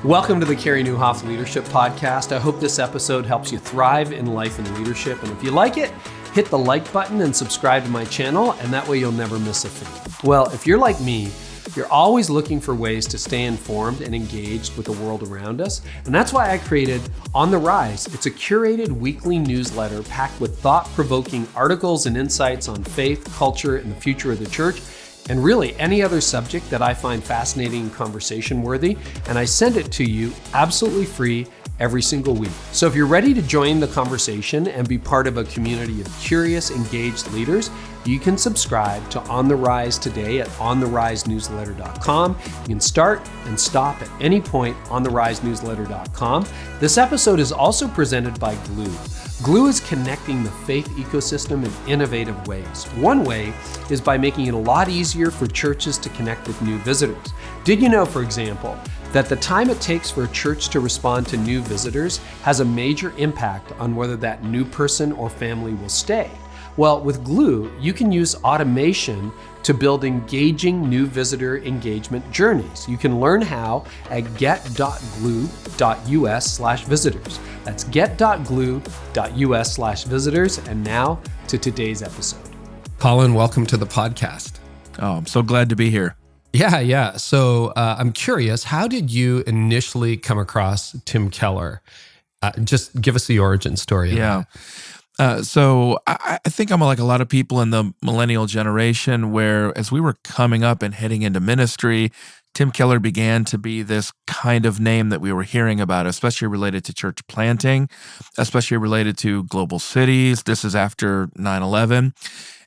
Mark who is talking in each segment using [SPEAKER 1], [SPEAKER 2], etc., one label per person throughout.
[SPEAKER 1] Welcome to the Carey Nieuwhof Leadership Podcast. I hope this episode helps you thrive in life and leadership. And if you like it, hit the like button and subscribe to my channel, and that way you'll never miss a thing. Well, if you're like me, you're always looking for ways to stay informed and engaged with the world around us. And that's why I created On the Rise. It's a curated weekly newsletter packed with thought-provoking articles and insights on faith, culture, and the future of the church, and really any other subject that I find fascinating and conversation worthy. And I send it to you absolutely free every single week. So if you're ready to join the conversation and be part of a community of curious, engaged leaders, you can subscribe to On the Rise today at ontherisenewsletter.com. You can start and stop at any point on ontherisenewsletter.com. This episode is also presented by Glue. Glue is connecting the faith ecosystem in innovative ways. One way is by making it a lot easier for churches to connect with new visitors. Did you know, for example, that the time it takes for a church to respond to new visitors has a major impact on whether that new person or family will stay? Well, with Glue, you can use automation to build engaging new visitor engagement journeys. You can learn how at get.glue.us/visitors. That's get.glue.us/visitors. And now to today's episode. Collin, welcome to the podcast.
[SPEAKER 2] Oh, I'm so glad to be here.
[SPEAKER 1] Yeah. So I'm curious, how did you initially come across Tim Keller? Just give us the origin story.
[SPEAKER 2] Yeah. So I think I'm like a lot of people in the millennial generation where as we were coming up and heading into ministry, Tim Keller began to be this kind of name that we were hearing about, especially related to church planting, especially related to global cities. This is after 9/11.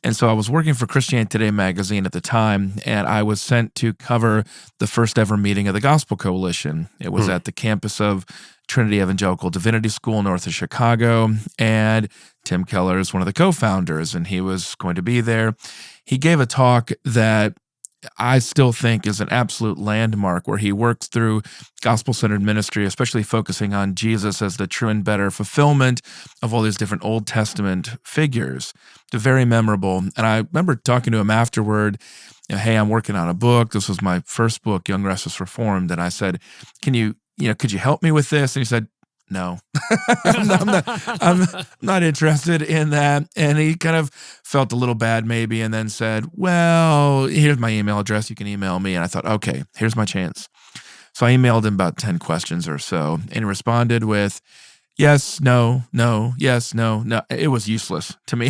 [SPEAKER 2] And so I was working for Christianity Today magazine at the time, and I was sent to cover the first ever meeting of the Gospel Coalition. It was at the campus of Trinity Evangelical Divinity School north of Chicago, and Tim Keller is one of the co-founders, and he was going to be there. He gave a talk that I still think is an absolute landmark where he works through gospel-centered ministry, especially focusing on Jesus as the true and better fulfillment of all these different Old Testament figures. They're very memorable. And I remember talking to him afterward, hey, I'm working on a book. This was my first book, Young, Restless, Reformed. And I said, could you help me with this? And he said, no, I'm not interested in that. And he kind of felt a little bad maybe and then said, well, here's my email address. You can email me. And I thought, okay, here's my chance. So I emailed him about 10 questions or so and he responded with, yes, no, yes, no. It was useless to me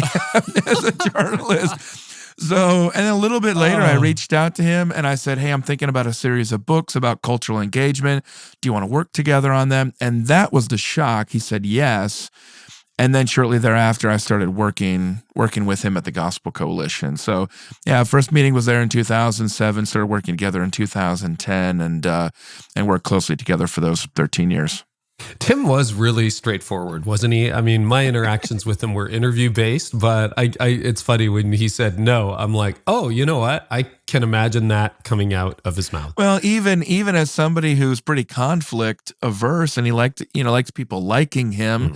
[SPEAKER 2] as a journalist. So, and a little bit later, I reached out to him and I said, hey, I'm thinking about a series of books about cultural engagement. Do you want to work together on them? And that was the shock. He said yes. And then shortly thereafter, I started working with him at the Gospel Coalition. So, yeah, first meeting was there in 2007, started working together in 2010, and worked closely together for those 13 years.
[SPEAKER 1] Tim was really straightforward, wasn't he? I mean, my interactions with him were interview-based, but it's funny when he said no, I'm like, oh, you know what? I can imagine that coming out of his mouth.
[SPEAKER 2] Well, even as somebody who's pretty conflict averse, and he liked people liking him,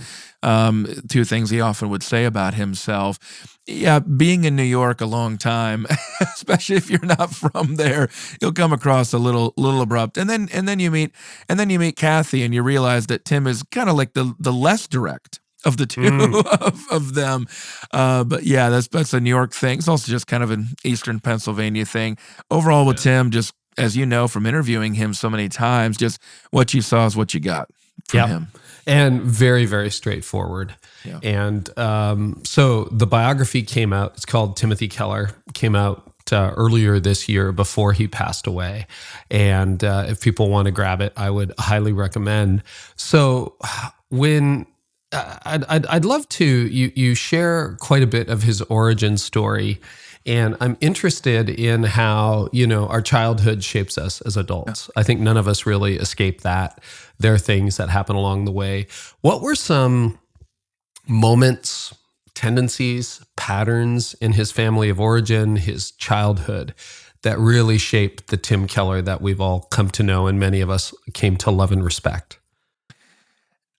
[SPEAKER 2] two things he often would say about himself. Yeah, being in New York a long time, especially if you're not from there, you'll come across a little abrupt. And then you meet Kathy, and you realize that Tim is kind of like the less direct of the two of them. But yeah, that's a New York thing. It's also just kind of an Eastern Pennsylvania thing. Overall with Tim, just as you know from interviewing him so many times, just what you saw is what you got from him.
[SPEAKER 1] And very, very straightforward. Yeah. And so the biography came out. It's called Timothy Keller. Came out earlier this year before he passed away. And if people want to grab it, I would highly recommend. So when I'd love to, you share quite a bit of his origin story. And I'm interested in how, our childhood shapes us as adults. I think none of us really escape that. There are things that happen along the way. What were some moments, tendencies, patterns in his family of origin, his childhood, that really shaped the Tim Keller that we've all come to know and many of us came to love and respect?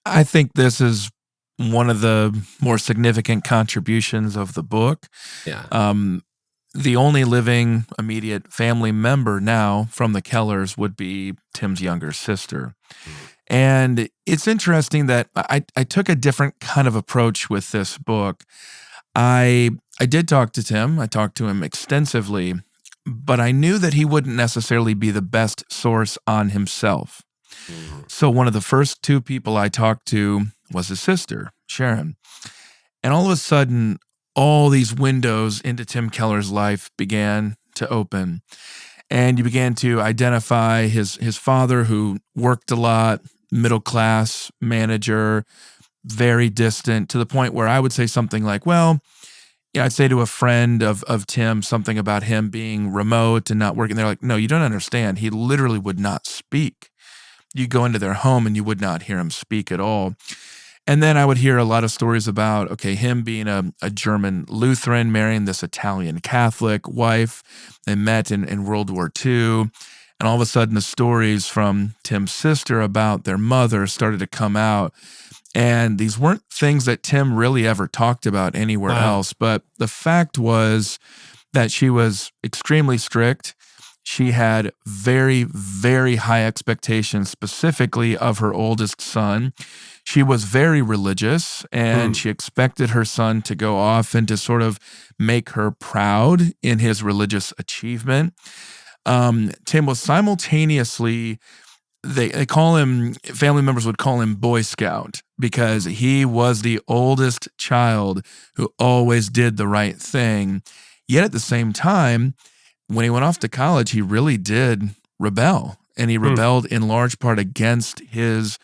[SPEAKER 2] I think this is one of the more significant contributions of the book.
[SPEAKER 1] Yeah.
[SPEAKER 2] the only living immediate family member now from the Kellers would be Tim's younger sister. And it's interesting that I took a different kind of approach with this book. I did talk to Tim. I talked to him extensively, but I knew that he wouldn't necessarily be the best source on himself. So one of the first two people I talked to was his sister, Sharon. And all of a sudden, all these windows into Tim Keller's life began to open. And you began to identify his father, who worked a lot, middle-class manager, very distant, to the point where I would say something like, well, I'd say to a friend of Tim something about him being remote and not working. They're like, no, you don't understand. He literally would not speak. You go into their home and you would not hear him speak at all. And then I would hear a lot of stories about, okay, him being a German Lutheran, marrying this Italian Catholic wife. They met in World War II. And all of a sudden, the stories from Tim's sister about their mother started to come out. And these weren't things that Tim really ever talked about anywhere else. But the fact was that she was extremely strict. She had very, very high expectations, specifically of her oldest son. She was very religious, and she expected her son to go off and to sort of make her proud in his religious achievement. Tim was simultaneously, they call him, family members would call him Boy Scout, because he was the oldest child who always did the right thing. Yet at the same time, when he went off to college, he really did rebel, and he rebelled in large part against his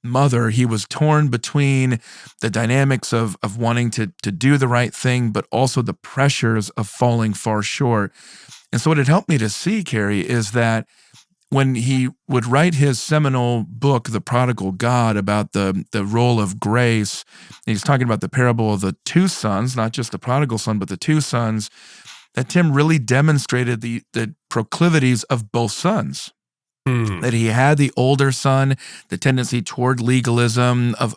[SPEAKER 2] mother. He was torn between the dynamics of wanting to do the right thing, but also the pressures of falling far short. And so what it helped me to see, Carey, is that when he would write his seminal book, The Prodigal God, about the role of grace, and he's talking about the parable of the two sons, not just the prodigal son, but the two sons, that Tim really demonstrated the proclivities of both sons. That he had the older son, the tendency toward legalism, of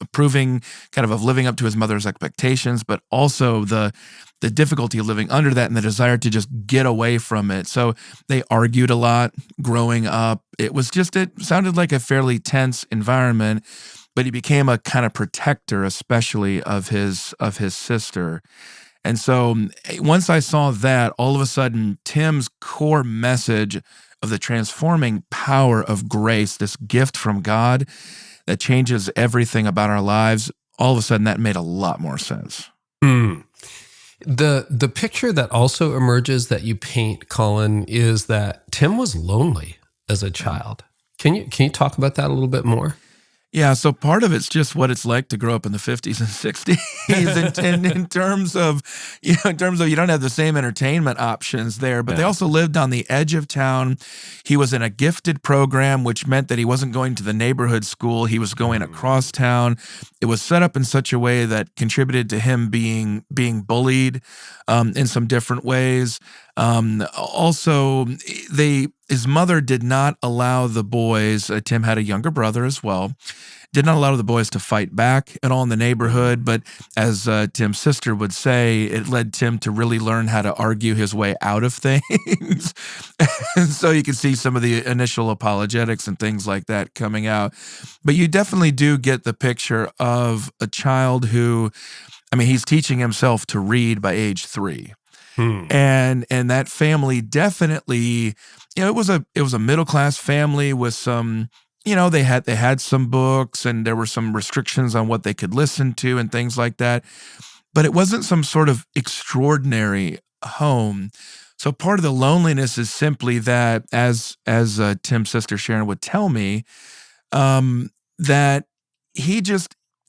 [SPEAKER 2] approving, kind of living up to his mother's expectations, but also the difficulty of living under that and the desire to just get away from it. So they argued a lot growing up. It sounded like a fairly tense environment, but he became a kind of protector, especially of his sister. And so once I saw that, all of a sudden, Tim's core message of the transforming power of grace, this gift from God that changes everything about our lives, all of a sudden that made a lot more sense.
[SPEAKER 1] The picture that also emerges that you paint, Collin, is that Tim was lonely as a child. Can you talk about that a little bit more?
[SPEAKER 2] Yeah, so part of it's just what it's like to grow up in the 50s and 60s in terms of you don't have the same entertainment options there, but they also lived on the edge of town. He was in a gifted program, which meant that he wasn't going to the neighborhood school. He was going across town. It was set up in such a way that contributed to him being bullied in some different ways. Also, his mother did not allow the boys, Tim had a younger brother as well, did not allow the boys to fight back at all in the neighborhood. But as Tim's sister would say, it led Tim to really learn how to argue his way out of things. And so you can see some of the initial apologetics and things like that coming out. But you definitely do get the picture of a child who, he's teaching himself to read by age 3. And that family definitely, it was a middle-class family with some, they had some books, and there were some restrictions on what they could listen to and things like that. But it wasn't some sort of extraordinary home. So part of the loneliness is simply that, as Tim's sister Sharon would tell me, that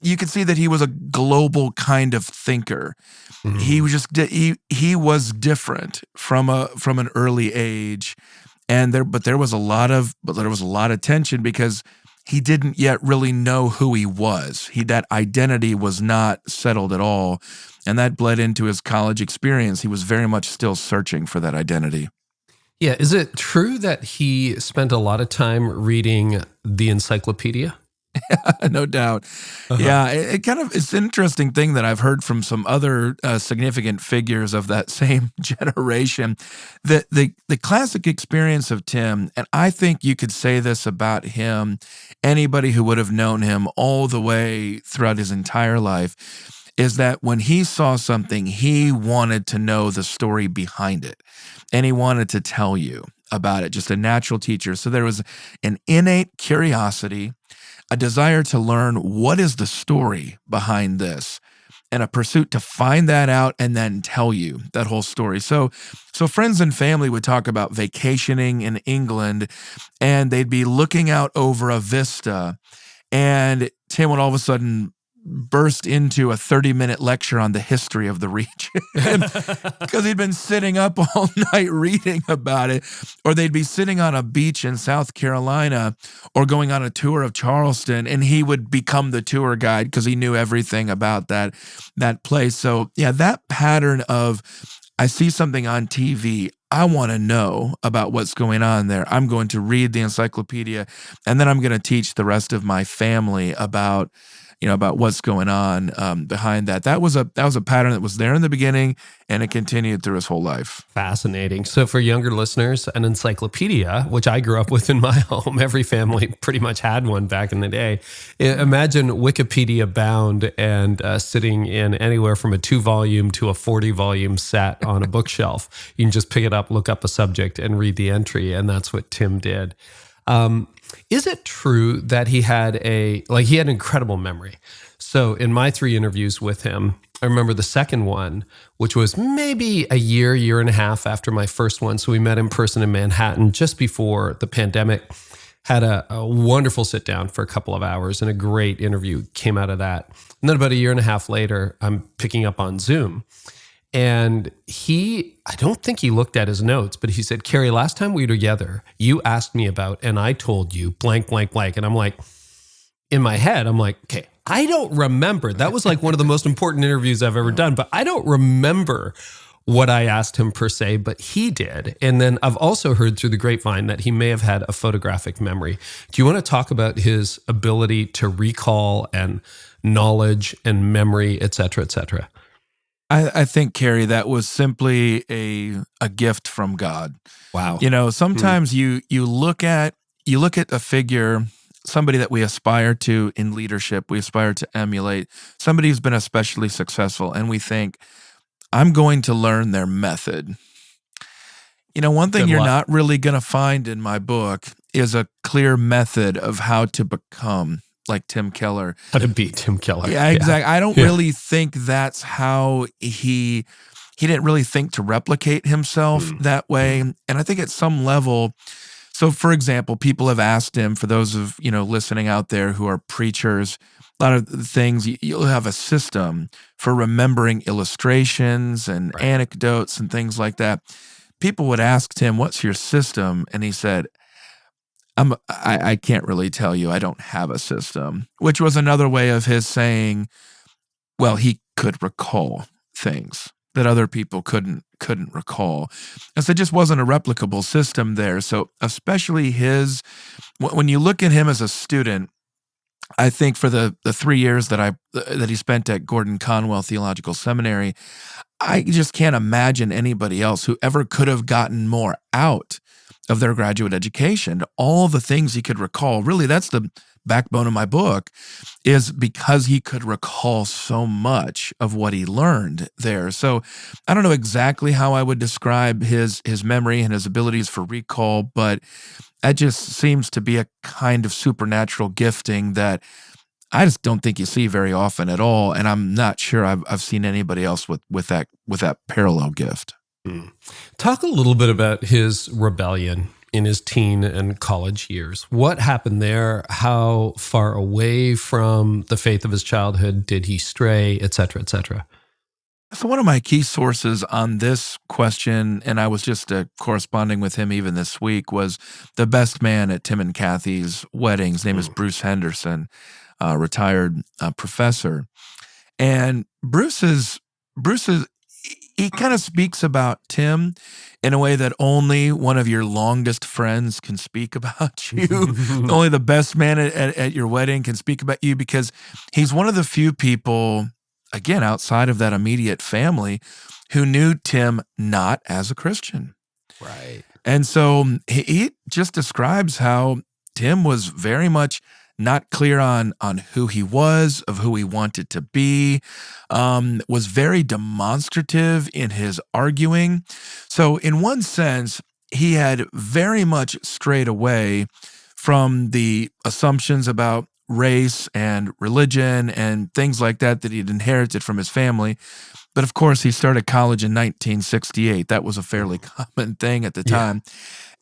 [SPEAKER 2] you could see that he was a global kind of thinker. He was he was different from an early age, and there was a lot of tension because he didn't yet really know who he was. That identity was not settled at all, and that bled into his college experience. He was very much still searching for that identity.
[SPEAKER 1] Yeah, is it true that he spent a lot of time reading the encyclopedia?
[SPEAKER 2] No doubt. Yeah, it kind of it's an interesting thing that I've heard from some other significant figures of that same generation. That the classic experience of Tim, and I think you could say this about him, anybody who would have known him all the way throughout his entire life, is that when he saw something, he wanted to know the story behind it, and he wanted to tell you about it, just a natural teacher. So there was an innate curiosity, a desire to learn what is the story behind this, and a pursuit to find that out and then tell you that whole story. So friends and family would talk about vacationing in England, and they'd be looking out over a vista, and Tim would all of a sudden burst into a 30-minute lecture on the history of the region because he'd been sitting up all night reading about it. Or they'd be sitting on a beach in South Carolina or going on a tour of Charleston, and he would become the tour guide because he knew everything about that place. So yeah, that pattern of I see something on TV, I want to know about what's going on there. I'm going to read the encyclopedia, and then I'm going to teach the rest of my family about what's going on behind that. That was a pattern that was there in the beginning, and it continued through his whole life.
[SPEAKER 1] Fascinating. So for younger listeners, an encyclopedia, which I grew up with in my home, every family pretty much had one back in the day. Imagine Wikipedia bound and sitting in anywhere from a 2-volume to a 40-volume set on a bookshelf. You can just pick it up, look up a subject, and read the entry, and that's what Tim did. Is it true that he had an incredible memory? So in my 3 interviews with him, I remember the second one, which was maybe a year and a half after my first one. So we met in person in Manhattan just before the pandemic, had a wonderful sit down for a couple of hours, and a great interview came out of that. And then about a year and a half later, I'm picking up on Zoom. And I don't think he looked at his notes, but he said, Carey, last time we were together, you asked me about, and I told you blank, blank, blank. And I'm like, in my head, I'm like, okay, I don't remember. That was like one of the most important interviews I've ever done, but I don't remember what I asked him per se, but he did. And then I've also heard through the grapevine that he may have had a photographic memory. Do you want to talk about his ability to recall and knowledge and memory, et cetera, et cetera?
[SPEAKER 2] I think, Carey, that was simply a gift from God.
[SPEAKER 1] Wow.
[SPEAKER 2] Sometimes you look at a figure, somebody that we aspire to in leadership, we aspire to emulate, somebody who's been especially successful, and we think, I'm going to learn their method. One thing you're not really going to find in my book is a clear method of how to become like Tim Keller.
[SPEAKER 1] How to beat Tim Keller.
[SPEAKER 2] Yeah, exactly. I don't really think that's how he didn't really think to replicate himself that way. And I think at some level, so for example, people have asked him, for those of, listening out there who are preachers, a lot of the things, you'll have a system for remembering illustrations and anecdotes and things like that. People would ask Tim, what's your system? And he said, I can't really tell you. I don't have a system, which was another way of his saying, well, he could recall things that other people couldn't recall. And so it just wasn't a replicable system there. So especially when you look at him as a student, I think for the 3 years that he spent at Gordon Conwell Theological Seminary, I just can't imagine anybody else who ever could have gotten more out of their graduate education. All the things he could recall, really, that's the backbone of my book, is because he could recall so much of what he learned there. So I don't know exactly how I would describe his memory and his abilities for recall, but that just seems to be a kind of supernatural gifting that I just don't think you see very often at all. And I'm not sure I've seen anybody else with that parallel gift.
[SPEAKER 1] Talk a little bit about his rebellion in his teen and college years. What happened there? How far away from the faith of his childhood did he stray, et cetera, et cetera?
[SPEAKER 2] So one of my key sources on this question, and I was just corresponding with him even this week, was the best man at Tim and Kathy's wedding. His name is Bruce Henderson, retired professor. And Bruce he kind of speaks about Tim in a way that only one of your longest friends can speak about you. Only the best man at your wedding can speak about you, because he's one of the few people, again, outside of that immediate family, who knew Tim not as a Christian.
[SPEAKER 1] Right.
[SPEAKER 2] And so he just describes how Tim was very much not clear on who he was, of who he wanted to be, was very demonstrative in his arguing. So in one sense, he had very much strayed away from the assumptions about race and religion and things like that he'd inherited from his family. But of course, he started college in 1968. That was a fairly common thing at the time.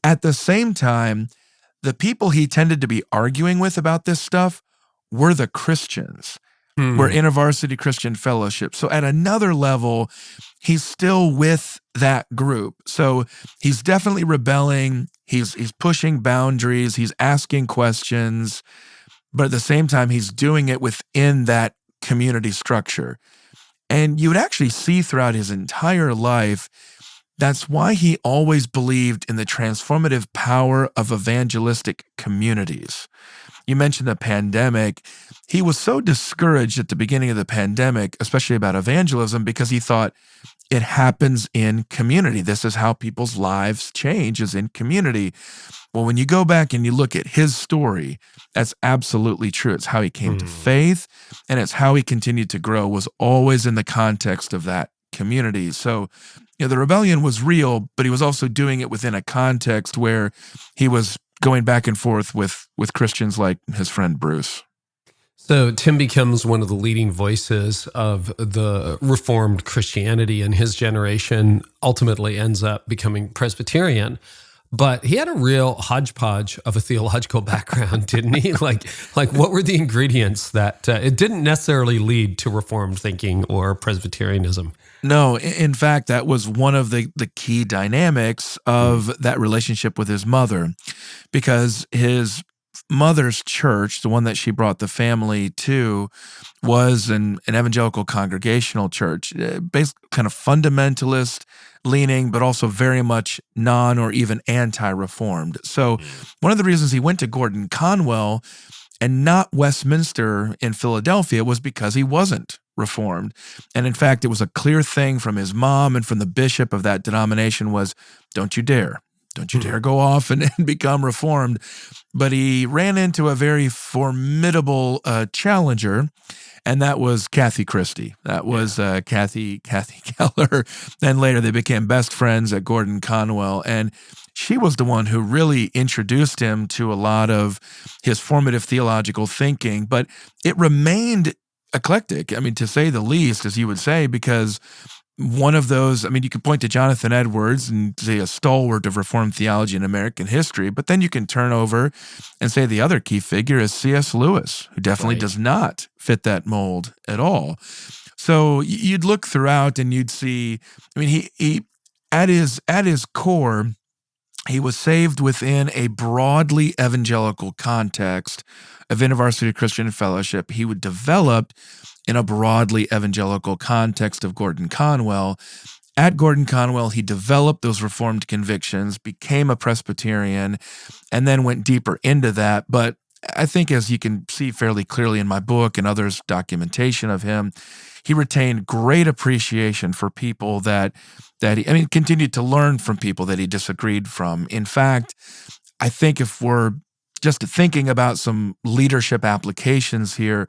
[SPEAKER 2] At the same time, the people he tended to be arguing with about this stuff were the Christians, were InterVarsity Christian Fellowship. So at another level, he's still with that group. So he's definitely rebelling. He's pushing boundaries. He's asking questions. But at the same time, he's doing it within that community structure. And you would actually see throughout his entire life, that's why he always believed in the transformative power of evangelistic communities. You mentioned the pandemic. He was so discouraged at the beginning of the pandemic, especially about evangelism, because he thought it happens in community. This is how people's lives change, is in community. Well, when you go back and you look at his story, that's absolutely true. It's how he came to faith, and it's how he continued to grow, was always in the context of that community. So, the rebellion was real, but he was also doing it within a context where he was going back and forth with Christians like his friend Bruce.
[SPEAKER 1] So Tim becomes one of the leading voices of the Reformed Christianity, and his generation ultimately ends up becoming Presbyterian. But he had a real hodgepodge of a theological background, didn't he? Like what were the ingredients that it didn't necessarily lead to Reformed thinking or Presbyterianism?
[SPEAKER 2] No, in fact, that was one of the key dynamics of that relationship with his mother, because his mother's church, the one that she brought the family to, was an evangelical congregational church, basically kind of fundamentalist leaning, but also very much non or even anti-reformed. So one of the reasons he went to Gordon Conwell and not Westminster in Philadelphia was because he wasn't Reformed. And in fact, it was a clear thing from his mom and from the bishop of that denomination was, don't you dare go off and become Reformed. But he ran into a very formidable challenger, and that was Kathy Christie. That was Kathy Keller. And later they became best friends at Gordon Conwell. And she was the one who really introduced him to a lot of his formative theological thinking. But it remained eclectic, to say the least, as you would say, because one of those, you could point to Jonathan Edwards and say a stalwart of Reformed theology in American history, but then you can turn over and say the other key figure is C.S. Lewis, who definitely does not fit that mold at all. So you'd look throughout and you'd see, he at his core, he was saved within a broadly evangelical context of InterVarsity Christian Fellowship. He would develop in a broadly evangelical context of Gordon Conwell. At Gordon Conwell, he developed those Reformed convictions, became a Presbyterian, and then went deeper into that. But I think, as you can see fairly clearly in my book and others' documentation of him, he retained great appreciation for people that he continued to learn from people that he disagreed from. In fact, I think if we're just thinking about some leadership applications here,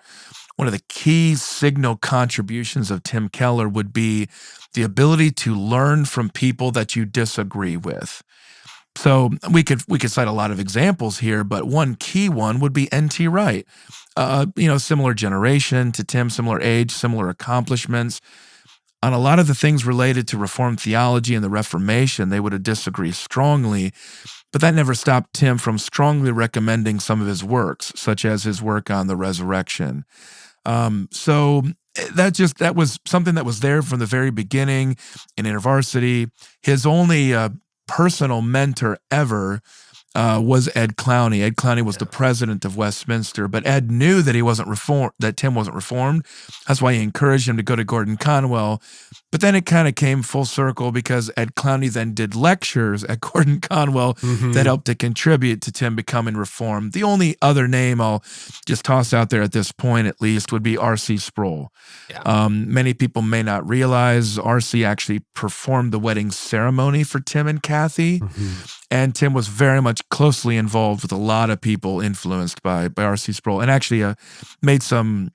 [SPEAKER 2] one of the key signal contributions of Tim Keller would be the ability to learn from people that you disagree with. So we could cite a lot of examples here, but one key one would be N.T. Wright. Similar generation to Tim, similar age, similar accomplishments. On a lot of the things related to Reformed theology and the Reformation, they would have disagreed strongly, but that never stopped Tim from strongly recommending some of his works, such as his work on the resurrection. So that was something that was there from the very beginning in InterVarsity. His only personal mentor ever was Ed Clowney. Ed Clowney was the president of Westminster, but Ed knew that he wasn't reformed, that Tim wasn't reformed. That's why he encouraged him to go to Gordon Conwell. But then it kind of came full circle because Ed Clowney then did lectures at Gordon Conwell that helped to contribute to Tim becoming reformed. The only other name I'll just toss out there at this point, at least, would be R.C. Sproul. Yeah. Many people may not realize R.C. actually performed the wedding ceremony for Tim and Kathy. And Tim was very much closely involved with a lot of people influenced by R.C. Sproul, and actually made some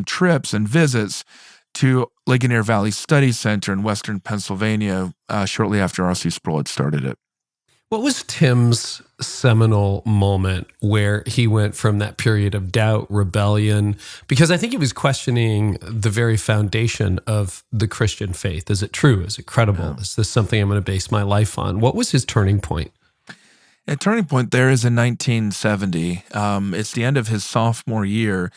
[SPEAKER 2] trips and visits to Ligonier Valley Study Center in Western Pennsylvania shortly after R.C. Sproul had started it.
[SPEAKER 1] What was Tim's seminal moment where he went from that period of doubt, rebellion? Because I think he was questioning the very foundation of the Christian faith. Is it true? Is it credible? Yeah. Is this something I'm going to base my life on? What was his turning point?
[SPEAKER 2] A turning point there is in 1970. It's the end of his sophomore year,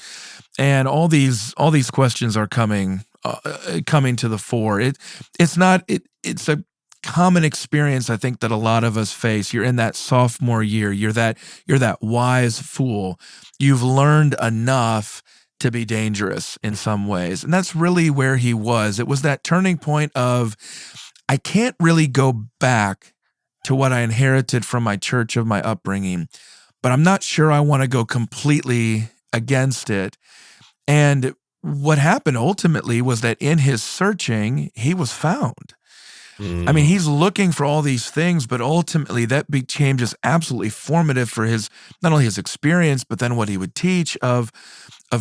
[SPEAKER 2] and all these questions are coming to the fore. It's a common experience, I think, that a lot of us face. You're in that sophomore year. You're that wise fool. You've learned enough to be dangerous in some ways, and that's really where he was. It was that turning point of, I can't really go back to what I inherited from my church of my upbringing, but I'm not sure I want to go completely against it. And what happened ultimately was that in his searching, he was found. I mean, he's looking for all these things, but ultimately that became just absolutely formative for his, not only his experience, but then what he would teach of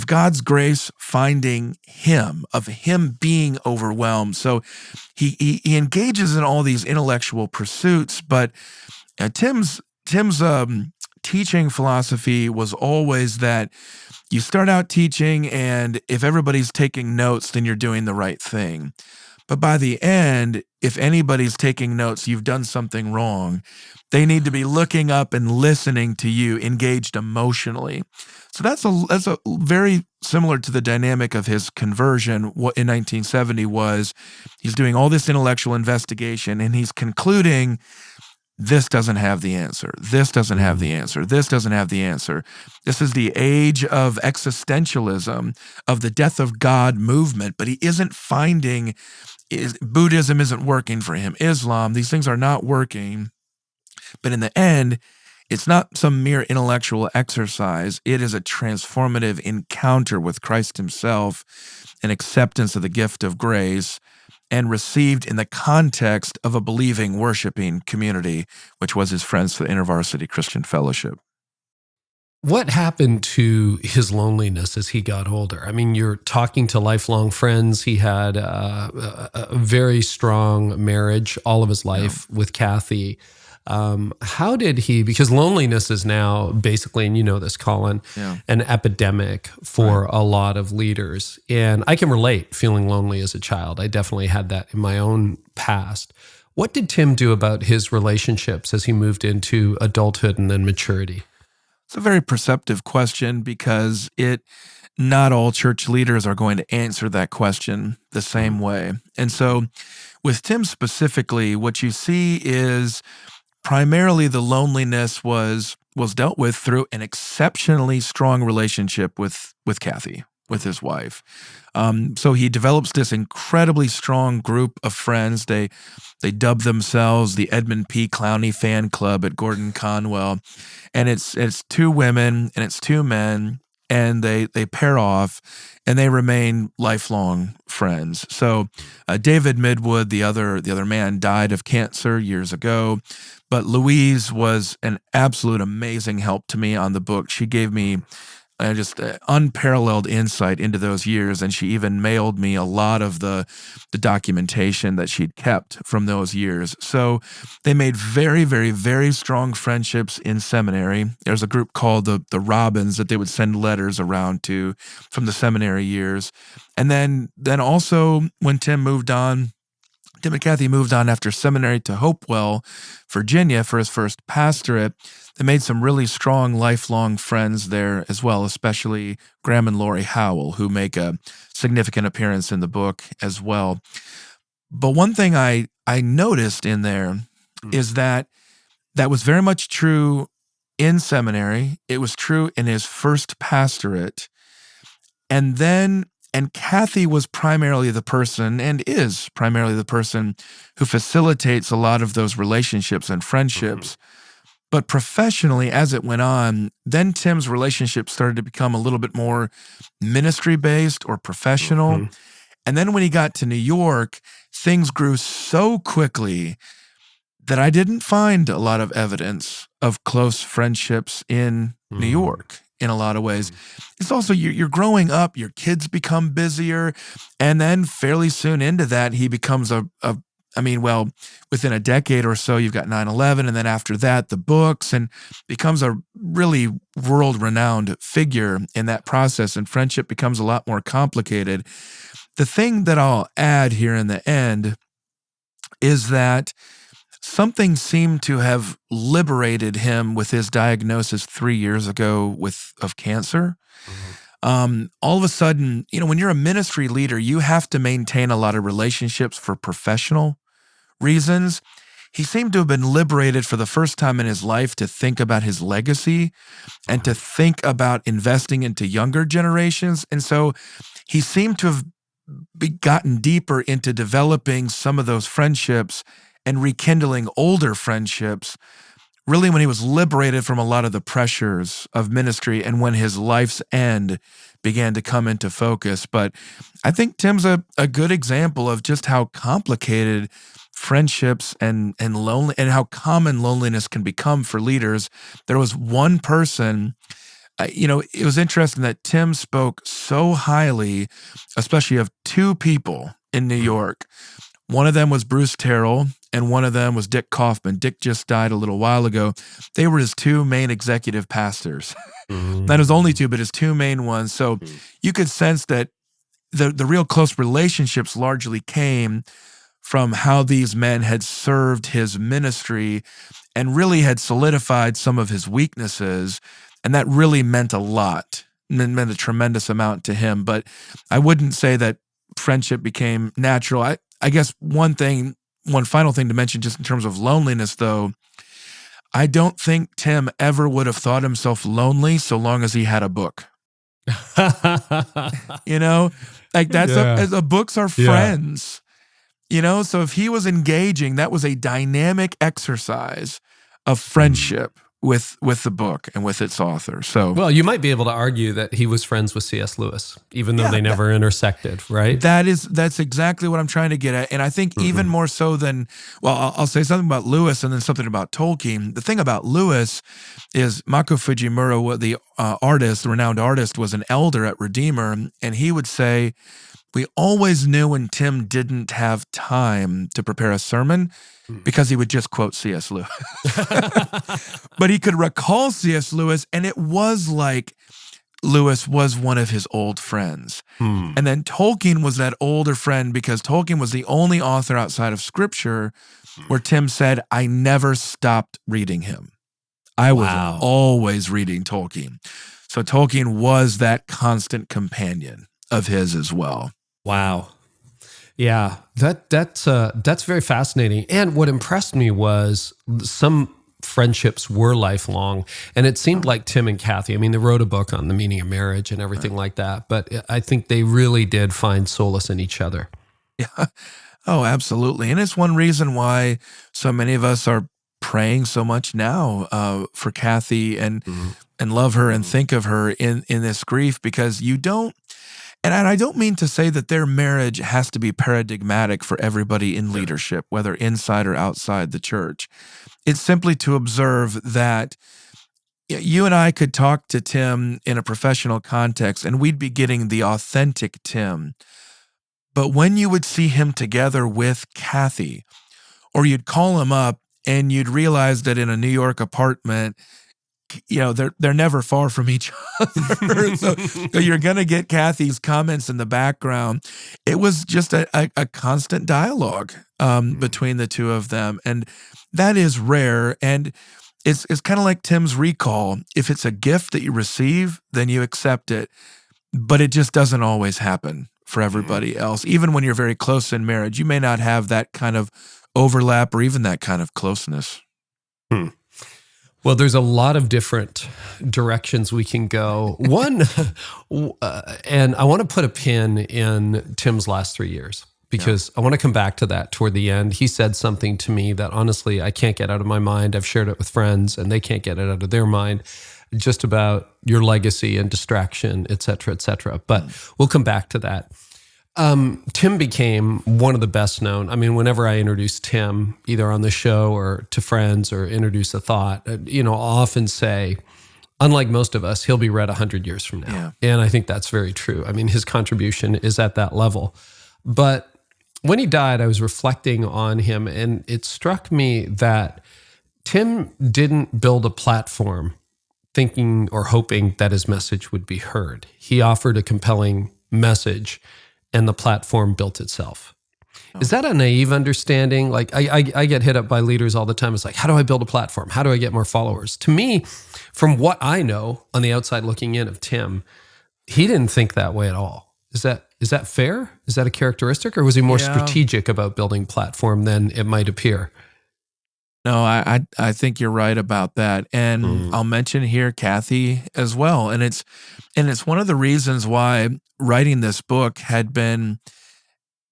[SPEAKER 2] God's grace finding him, of him being overwhelmed. So he engages in all these intellectual pursuits, but Tim's teaching philosophy was always that you start out teaching, and if everybody's taking notes, then you're doing the right thing. But by the end, if anybody's taking notes, you've done something wrong. They need to be looking up and listening to you, engaged emotionally. So that's a very similar to the dynamic of his conversion. What in 1970 was, he's doing all this intellectual investigation, and he's concluding, this doesn't have the answer. This doesn't have the answer. This doesn't have the answer. This is the age of existentialism, of the death of God movement, but he isn't finding, Buddhism isn't working for him. Islam, these things are not working. But in the end, it's not some mere intellectual exercise. It is a transformative encounter with Christ himself, an acceptance of the gift of grace, and received in the context of a believing, worshiping community, which was his Friends for the InterVarsity Christian Fellowship.
[SPEAKER 1] What happened to his loneliness as he got older? I mean, you're talking to lifelong friends. He had a very strong marriage all of his life with Kathy. How did he, because loneliness is now basically, and you know this, Collin, an epidemic for a lot of leaders. And I can relate feeling lonely as a child. I definitely had that in my own past. What did Tim do about his relationships as he moved into adulthood and then maturity?
[SPEAKER 2] It's a very perceptive question, because not all church leaders are going to answer that question the same way. And so with Tim specifically, what you see is primarily the loneliness was dealt with through an exceptionally strong relationship with Kathy, with his wife. So he develops this incredibly strong group of friends. They dub themselves the Edmund P. Clowney Fan Club at Gordon Conwell. And it's two women and it's two men, and they pair off, and they remain lifelong friends. So David Midwood, the other man, died of cancer years ago, but Louise was an absolute amazing help to me on the book. She gave me just unparalleled insight into those years, and she even mailed me a lot of the documentation that she'd kept from those years. So they made very, very, very strong friendships in seminary. There's a group called the Robins that they would send letters around to from the seminary years. And then also when Tim and Kathy moved on after seminary to Hopewell, Virginia for his first pastorate. They made some really strong lifelong friends there as well, especially Graham and Lori Howell, who make a significant appearance in the book as well. But one thing I noticed in there is that That was very much true in seminary. It was true in his first pastorate. And Kathy was primarily the person, and is primarily the person, who facilitates a lot of those relationships and friendships. But professionally, as it went on, then Tim's relationship started to become a little bit more ministry-based or professional. And then when he got to New York, things grew so quickly that I didn't find a lot of evidence of close friendships in New York in a lot of ways. It's also, you're growing up, your kids become busier, and then fairly soon into that, he becomes within a decade or so, you've got 9/11, and then after that, the books, and becomes a really world-renowned figure in that process, and friendship becomes a lot more complicated. The thing that I'll add here in the end is that something seemed to have liberated him with his diagnosis 3 years ago of cancer. All of a sudden, when you're a ministry leader, you have to maintain a lot of relationships for professional reasons. He seemed to have been liberated for the first time in his life to think about his legacy and to think about investing into younger generations. And so he seemed to have gotten deeper into developing some of those friendships and rekindling older friendships, really when he was liberated from a lot of the pressures of ministry and when his life's end began to come into focus. But I think Tim's a good example of just how complicated friendships and lonely, and how common loneliness can become for leaders. There was one person, it was interesting that Tim spoke so highly, especially of two people in New York. One of them was Bruce Terrell, and one of them was Dick Kaufman. Dick just died a little while ago. They were his two main executive pastors. Not his only two, but his two main ones. So you could sense that the real close relationships largely came from how these men had served his ministry and really had solidified some of his weaknesses. And that really meant a lot, meant a tremendous amount to him. But I wouldn't say that friendship became natural. I guess one final thing to mention just in terms of loneliness, though, I don't think Tim ever would have thought himself lonely so long as he had a book. Books are friends. So if he was engaging, that was a dynamic exercise of friendship with the book and with its author. So,
[SPEAKER 1] well, you might be able to argue that he was friends with C.S. Lewis, even though they never intersected, right?
[SPEAKER 2] That's exactly what I'm trying to get at. And I think even more so than, I'll say something about Lewis and then something about Tolkien. The thing about Lewis is Mako Fujimura, the renowned artist, was an elder at Redeemer, and he would say, we always knew when Tim didn't have time to prepare a sermon because he would just quote C.S. Lewis. But he could recall C.S. Lewis, and it was like Lewis was one of his old friends. And then Tolkien was that older friend because Tolkien was the only author outside of Scripture where Tim said, I never stopped reading him. I was always reading Tolkien. So Tolkien was that constant companion of his as well.
[SPEAKER 1] Wow. Yeah, that's very fascinating. And what impressed me was some friendships were lifelong, and it seemed like Tim and Kathy, they wrote a book on the meaning of marriage and everything like that, but I think they really did find solace in each other.
[SPEAKER 2] Yeah. Oh, absolutely. And it's one reason why so many of us are praying so much now for Kathy and love her and think of her in this grief, because you don't. And I don't mean to say that their marriage has to be paradigmatic for everybody in leadership, whether inside or outside the church. It's simply to observe that you and I could talk to Tim in a professional context and we'd be getting the authentic Tim. But when you would see him together with Kathy, or you'd call him up and you'd realize that in a New York apartment, they're never far from each other. so you're going to get Kathy's comments in the background. It was just a constant dialogue between the two of them. And that is rare. And it's kind of like Tim's recall. If it's a gift that you receive, then you accept it. But it just doesn't always happen for everybody else. Even when you're very close in marriage, you may not have that kind of overlap or even that kind of closeness.
[SPEAKER 1] Well, there's a lot of different directions we can go. One, and I want to put a pin in Tim's last 3 years because I want to come back to that toward the end. He said something to me that honestly I can't get out of my mind. I've shared it with friends and they can't get it out of their mind, just about your legacy and distraction, et cetera, et cetera. But we'll come back to that. Tim became one of the best known. I mean, whenever I introduce Tim, either on the show or to friends or introduce a thought, I'll often say, unlike most of us, he'll be read 100 years from now.
[SPEAKER 2] Yeah.
[SPEAKER 1] And I think that's very true. I mean, his contribution is at that level. But when he died, I was reflecting on him, and it struck me that Tim didn't build a platform thinking or hoping that his message would be heard. He offered a compelling message, and the platform built itself. Is that a naive understanding? Like I get hit up by leaders all the time. It's like, how do I build a platform? How do I get more followers? To me, from what I know on the outside looking in of Tim, he didn't think that way at all. Is that fair? Is that a characteristic, or was he more strategic about building platform than it might appear?
[SPEAKER 2] No, I think you're right about that. And I'll mention here Kathy as well. And it's one of the reasons why writing this book had been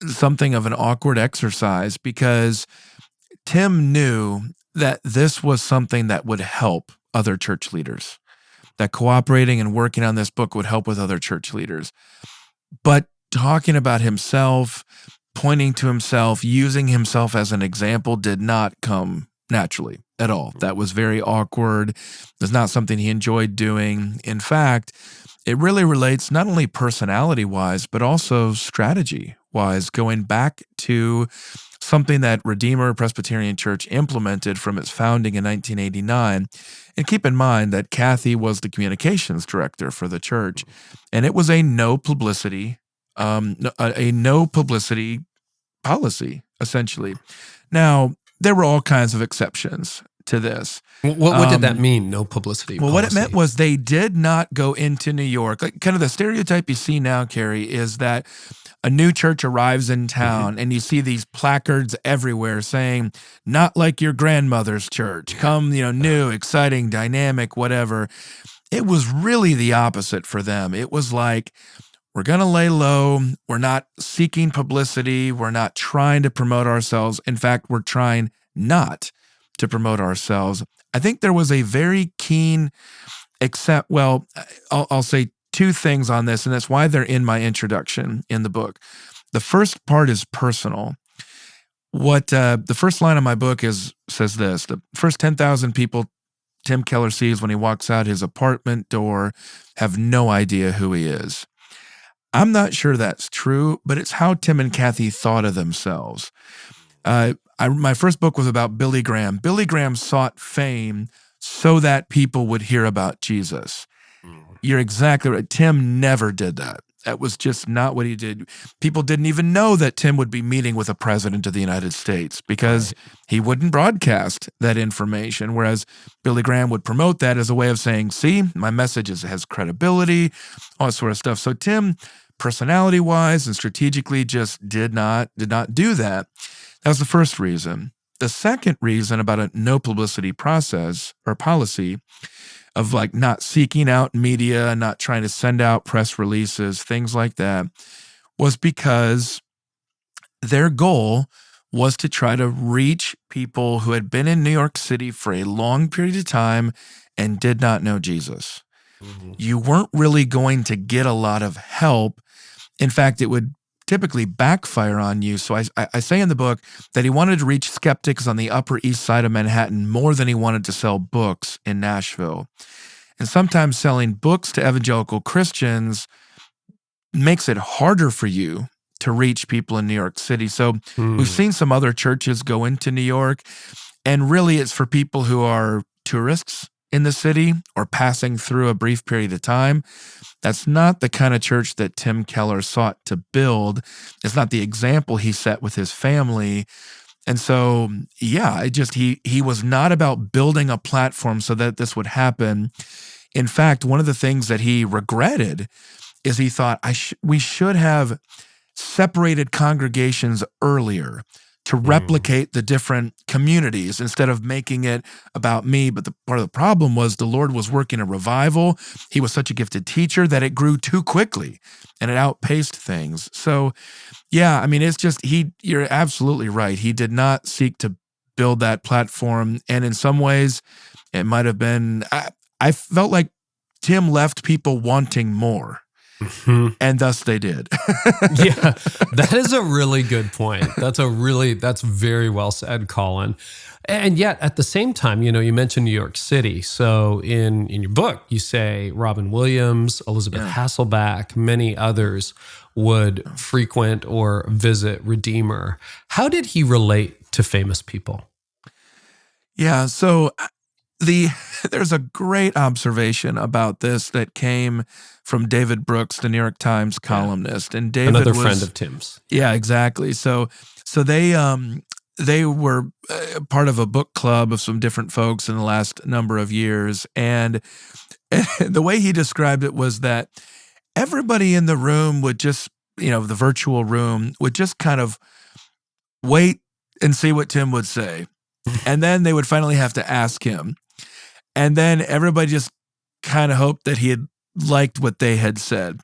[SPEAKER 2] something of an awkward exercise, because Tim knew that this was something that would help other church leaders, that cooperating and working on this book would help with other church leaders. But talking about himself, pointing to himself, using himself as an example did not come naturally at all. That was very awkward. It was not something he enjoyed doing. In fact, it really relates not only personality-wise, but also strategy-wise, going back to something that Redeemer Presbyterian Church implemented from its founding in 1989. And keep in mind that Kathy was the communications director for the church, and it was a no publicity policy, essentially. Now, there were all kinds of exceptions to this.
[SPEAKER 1] What did that mean, no publicity policy?
[SPEAKER 2] What it meant was they did not go into New York. Like, kind of the stereotype you see now, Carey, is that a new church arrives in town and you see these placards everywhere saying, not like your grandmother's church, come, new, exciting, dynamic, whatever. It was really the opposite for them. It was like, we're going to lay low. We're not seeking publicity. We're not trying to promote ourselves. In fact, we're trying not to promote ourselves. I think there was a very keen I'll say two things on this, and that's why they're in my introduction in the book. The first part is personal. What the first line of my book says this: the first 10,000 people Tim Keller sees when he walks out his apartment door have no idea who he is. I'm not sure that's true, but it's how Tim and Kathy thought of themselves. My first book was about Billy Graham. Billy Graham sought fame so that people would hear about Jesus. You're exactly right. Tim never did that. That was just not what he did. People didn't even know that Tim would be meeting with a president of the United States because he wouldn't broadcast that information, whereas Billy Graham would promote that as a way of saying, see, my message has credibility, all that sort of stuff. So Tim, personality-wise and strategically, just did not do that. That was the first reason. The second reason about a no publicity process or policy of like not seeking out media, not trying to send out press releases, things like that, was because their goal was to try to reach people who had been in New York City for a long period of time and did not know Jesus. You weren't really going to get a lot of help. In fact, it would typically backfire on you. So I say in the book that he wanted to reach skeptics on the Upper East Side of Manhattan more than he wanted to sell books in Nashville. And sometimes selling books to evangelical Christians makes it harder for you to reach people in New York City. So we've seen some other churches go into New York, and really it's for people who are tourists in the city or passing through a brief period of time. That's not the kind of church that Tim Keller sought to build. It's not the example he set with his family. And so, he was not about building a platform so that this would happen. In fact, one of the things that he regretted is he thought we should have separated congregations earlier to replicate the different communities instead of making it about me. But the part of the problem was the Lord was working a revival. He was such a gifted teacher that it grew too quickly and it outpaced things. So yeah, I mean, it's just, you're absolutely right. He did not seek to build that platform. And in some ways it might've been, I felt like Tim left people wanting more. Mm-hmm. And thus they did.
[SPEAKER 1] Yeah, that is a really good point. That's very well said, Collin. And yet at the same time, you mentioned New York City. So in your book, you say Robin Williams, Elizabeth Hasselbeck, many others would frequent or visit Redeemer. How did he relate to famous people?
[SPEAKER 2] Yeah, so there's a great observation about this that came from David Brooks, the New York Times columnist, and David
[SPEAKER 1] another friend of Tim's.
[SPEAKER 2] Yeah, exactly. So they were part of a book club of some different folks in the last number of years, and the way he described it was that everybody in the room would just, the virtual room would just kind of wait and see what Tim would say, and then they would finally have to ask him. And then everybody just kind of hoped that he had liked what they had said.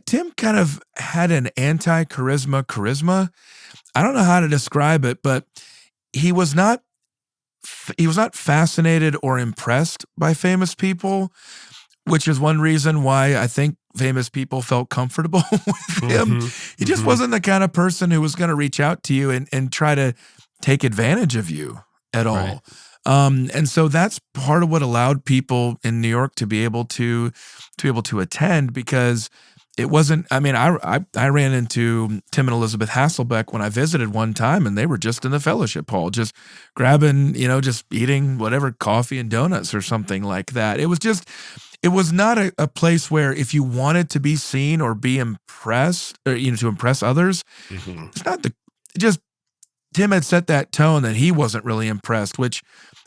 [SPEAKER 2] Tim kind of had an anti-charisma. I don't know how to describe it, but he was not fascinated or impressed by famous people, which is one reason why I think famous people felt comfortable with him. He just wasn't the kind of person who was going to reach out to you and try to take advantage of you at all.
[SPEAKER 1] Right.
[SPEAKER 2] And so that's part of what allowed people in New York to be able to attend, because it wasn't, I mean, I ran into Tim and Elizabeth Hasselbeck when I visited one time, and they were just in the fellowship hall, just grabbing, just eating whatever, coffee and donuts or something like that. It was not a place where if you wanted to be seen or be impressed, or, to impress others, it's not Tim had set that tone that he wasn't really impressed, which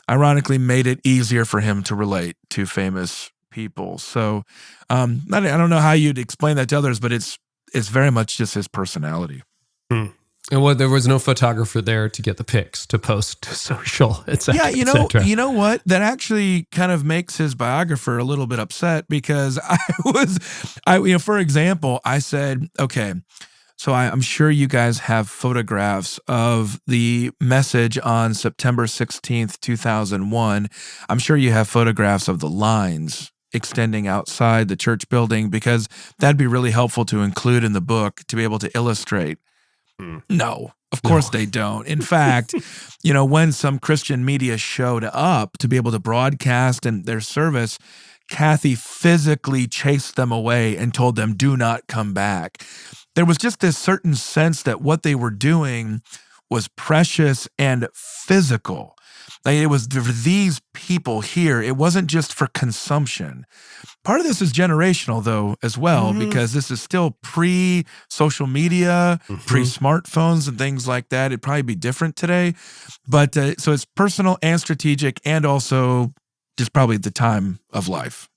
[SPEAKER 2] ironically made it easier for him to relate to famous people. So I don't know how you'd explain that to others, but it's very much just his personality.
[SPEAKER 1] And there was no photographer there to get the pics to post to social, etc.
[SPEAKER 2] Yeah, you know what? That actually kind of makes his biographer a little bit upset, because for example, I said, okay, so I'm sure you guys have photographs of the message on September 16th, 2001. I'm sure you have photographs of the lines extending outside the church building, because that'd be really helpful to include in the book to be able to illustrate. No, of course they don't. In fact, when some Christian media showed up to be able to broadcast in their service, Kathy physically chased them away and told them, do not come back. There was just this certain sense that what they were doing was precious and physical. Like, it was for these people here. It wasn't just for consumption. Part of this is generational, though, as well, because this is still pre-social media, pre-smartphones and things like that. It'd probably be different today. But so it's personal and strategic, and also just probably the time of life.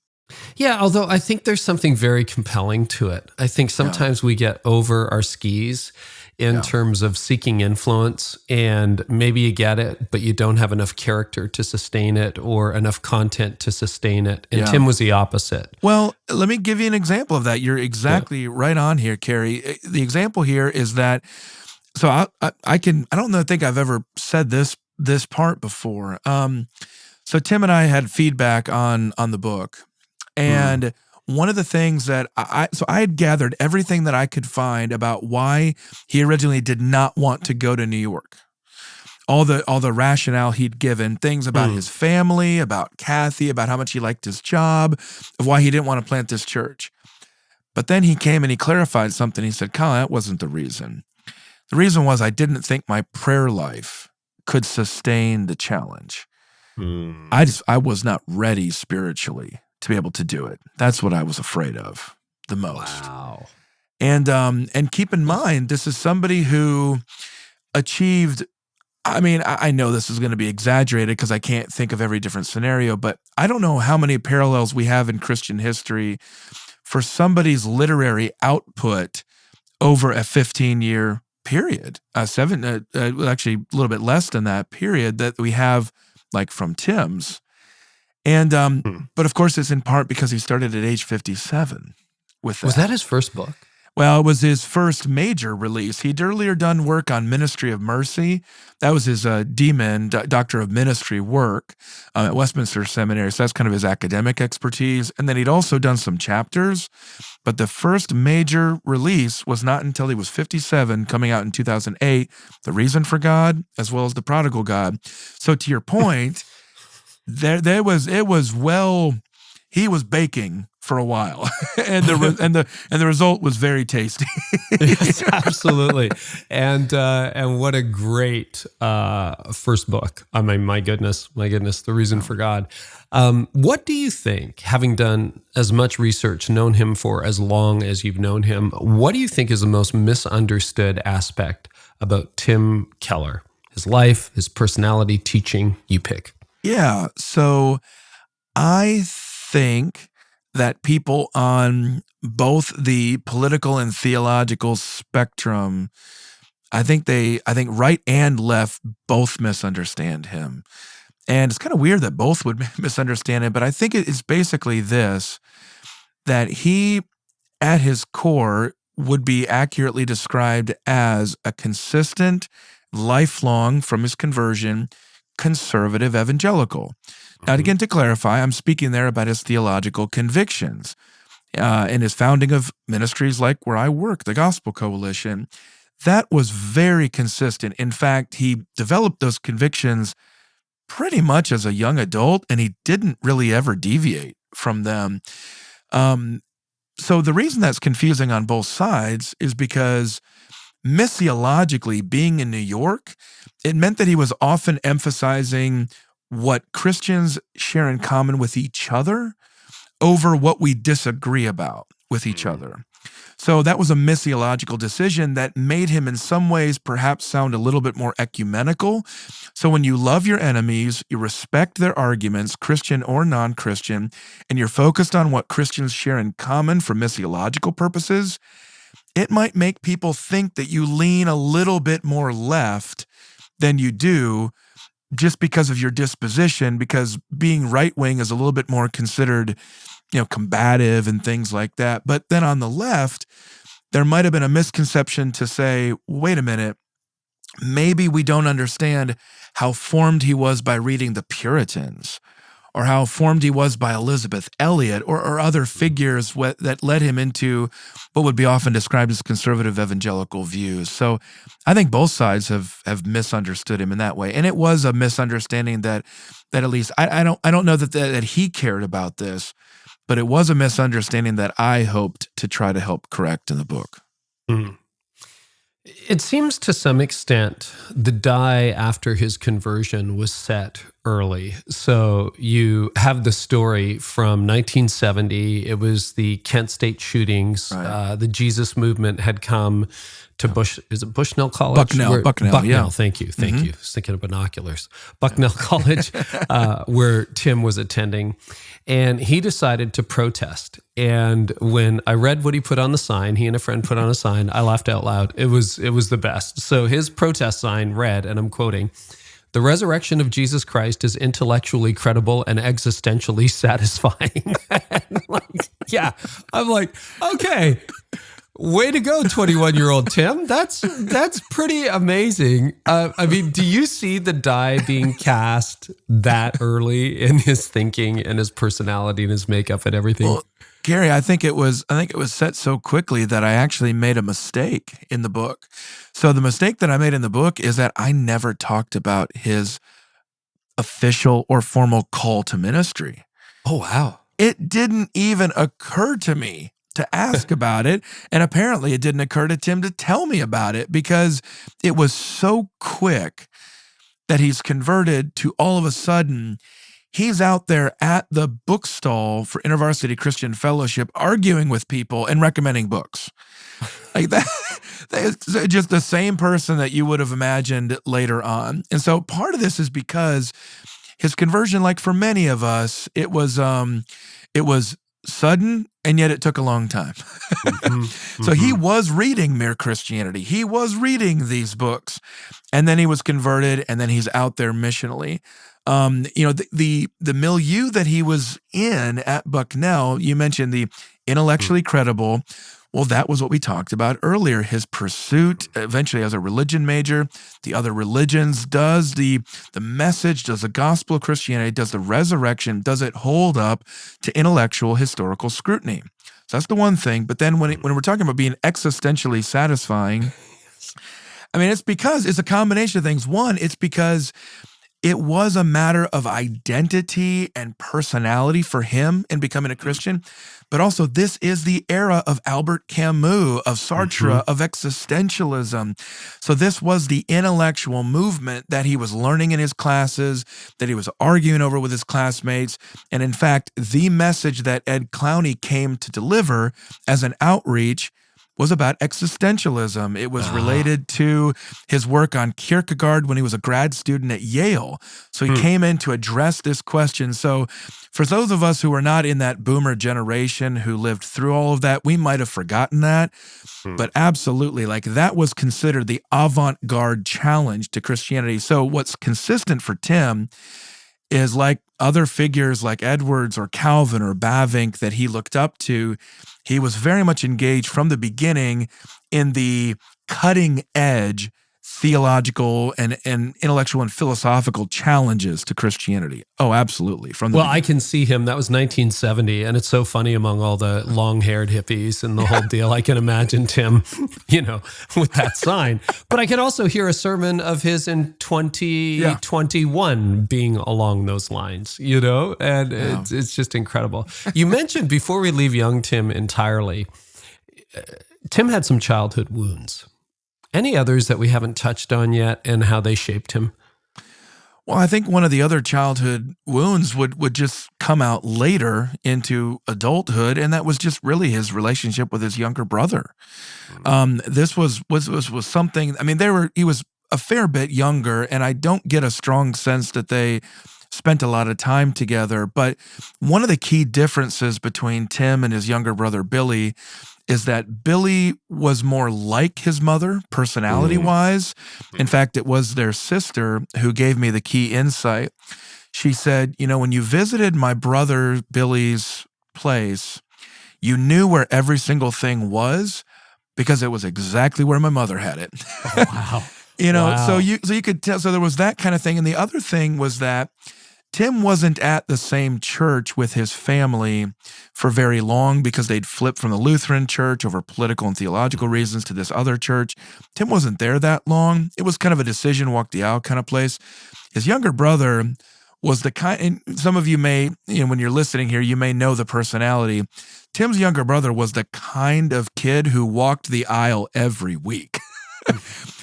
[SPEAKER 1] Yeah, although I think there's something very compelling to it. I think sometimes we get over our skis in terms of seeking influence, and maybe you get it, but you don't have enough character to sustain it or enough content to sustain it. And Tim was the opposite.
[SPEAKER 2] Well, let me give you an example of that. You're exactly right on here, Carey. The example here is that, so I don't think I've ever said this part before. So Tim and I had feedback on the book. And one of the things that I had gathered everything that I could find about why he originally did not want to go to New York. All the rationale he'd given, things about his family, about Kathy, about how much he liked his job, of why he didn't want to plant this church. But then he came and he clarified something. He said, Collin, that wasn't the reason. The reason was I didn't think my prayer life could sustain the challenge. I was not ready spiritually to be able to do it. That's what I was afraid of the most.
[SPEAKER 1] Wow.
[SPEAKER 2] And keep in mind, this is somebody who achieved, I know this is going to be exaggerated because I can't think of every different scenario, but I don't know how many parallels we have in Christian history for somebody's literary output over a 15-year period, actually a little bit less than that period that we have like from Tim's. And, but of course it's in part because he started at age 57 with that.
[SPEAKER 1] Was that his first book?
[SPEAKER 2] Well, it was his first major release. He'd earlier done work on Ministry of Mercy. That was his DMin, Doctor of Ministry work at Westminster Seminary. So that's kind of his academic expertise. And then he'd also done some chapters. But the first major release was not until he was 57, coming out in 2008, The Reason for God, as well as The Prodigal God. So to your point, he was baking for a while, and the result was very tasty.
[SPEAKER 1] Yes, absolutely, and what a great first book. I mean, my goodness, The Reason for God. What do you think, having done as much research, known him for as long as you've known him, what do you think is the most misunderstood aspect about Tim Keller? His life, his personality, teaching, you pick.
[SPEAKER 2] Yeah, so I think that people on both the political and theological spectrum, I think right and left both misunderstand him. And it's kind of weird that both would misunderstand him, but I think it's basically this, that he, at his core, would be accurately described as a consistent, lifelong, from his conversion, conservative evangelical. Now, again, to clarify, I'm speaking there about his theological convictions and his founding of ministries like where I work, the Gospel Coalition. That was very consistent. In fact, he developed those convictions pretty much as a young adult, and he didn't really ever deviate from them. So the reason that's confusing on both sides is because missiologically, being in New York, it meant that he was often emphasizing what Christians share in common with each other over what we disagree about with each other. So that was a missiological decision that made him in some ways perhaps sound a little bit more ecumenical. So when you love your enemies, you respect their arguments, Christian or non-Christian, and you're focused on what Christians share in common for missiological purposes, it might make people think that you lean a little bit more left than you do just because of your disposition, because being right-wing is a little bit more considered, combative and things like that. But then on the left, there might have been a misconception to say, wait a minute, maybe we don't understand how formed he was by reading the Puritans, or how formed he was by Elizabeth Elliot or other figures that led him into what would be often described as conservative evangelical views. So I think both sides have misunderstood him in that way. And it was a misunderstanding that at least I don't know that he cared about this, but it was a misunderstanding that I hoped to try to help correct in the book.
[SPEAKER 1] Mm. It seems to some extent the die after his conversion was set early. So you have the story from 1970. It was the Kent State shootings. Right. The Jesus movement had come to Bushnell College?
[SPEAKER 2] Bucknell, yeah.
[SPEAKER 1] Thank you. I was thinking of binoculars. Bucknell College, where Tim was attending. And he decided to protest. And when I read what he put on the sign, he and a friend put on a sign, I laughed out loud. It was the best. So his protest sign read, and I'm quoting, "The resurrection of Jesus Christ is intellectually credible and existentially satisfying." I'm like, okay, way to go, 21-year-old Tim. That's pretty amazing. I mean, do you see the die being cast that early in his thinking and his personality and his makeup and everything?
[SPEAKER 2] Well, Gary, I think it was set so quickly that I actually made a mistake in the book. So the mistake that I made in the book is that I never talked about his official or formal call to ministry.
[SPEAKER 1] Oh, wow.
[SPEAKER 2] It didn't even occur to me to ask about it. And apparently it didn't occur to Tim to tell me about it because it was so quick that he's converted to all of a sudden he's out there at the bookstall for InterVarsity Christian Fellowship arguing with people and recommending books. Like that's just the same person that you would have imagined later on. And so part of this is because his conversion, like for many of us, it was sudden, and yet it took a long time. So he was reading Mere Christianity. He was reading these books, and then he was converted, and then he's out there missionally. The milieu that he was in at Bucknell, you mentioned the intellectually credible. Well, that was what we talked about earlier. His pursuit, eventually as a religion major, the other religions, does the message, does the gospel of Christianity, does the resurrection, does it hold up to intellectual historical scrutiny? So that's the one thing. But then when we're talking about being existentially satisfying, I mean, it's a combination of things. One, it's because it was a matter of identity and personality for him in becoming a Christian. But also, this is the era of Albert Camus, of Sartre, of existentialism. So this was the intellectual movement that he was learning in his classes, that he was arguing over with his classmates. And in fact, the message that Ed Clowney came to deliver as an outreach was about existentialism. It was related to his work on Kierkegaard when he was a grad student at Yale. So he came in to address this question. So for those of us who are not in that boomer generation who lived through all of that, we might have forgotten that. But absolutely, like that was considered the avant-garde challenge to Christianity. So what's consistent for Tim is, like other figures like Edwards or Calvin or Bavinck that he looked up to, he was very much engaged from the beginning in the cutting edge theological and intellectual and philosophical challenges to Christianity. Oh, absolutely.
[SPEAKER 1] I can see him. That was 1970, and it's so funny among all the long-haired hippies and the whole deal. I can imagine Tim, with that sign. But I can also hear a sermon of his in 2021 being along those lines, and it's just incredible. You mentioned, before we leave young Tim entirely, Tim had some childhood wounds. Any others that we haven't touched on yet and how they shaped him?
[SPEAKER 2] Well, I think one of the other childhood wounds would just come out later into adulthood, and that was just really his relationship with his younger brother. This was something. I mean, he was a fair bit younger, and I don't get a strong sense that they spent a lot of time together. But one of the key differences between Tim and his younger brother Billy is that Billy was more like his mother, personality-wise. In fact, it was their sister who gave me the key insight. She said, when you visited my brother Billy's place, you knew where every single thing was because it was exactly where my mother had it.
[SPEAKER 1] Oh, wow.
[SPEAKER 2] Wow. So you could tell. So there was that kind of thing. And the other thing was that Tim wasn't at the same church with his family for very long because they'd flipped from the Lutheran church over political and theological reasons to this other church. Tim wasn't there that long. It was kind of a decision, walk the aisle kind of place. His younger brother was the kind, and some of you may, when you're listening here, you may know the personality. Tim's younger brother was the kind of kid who walked the aisle every week.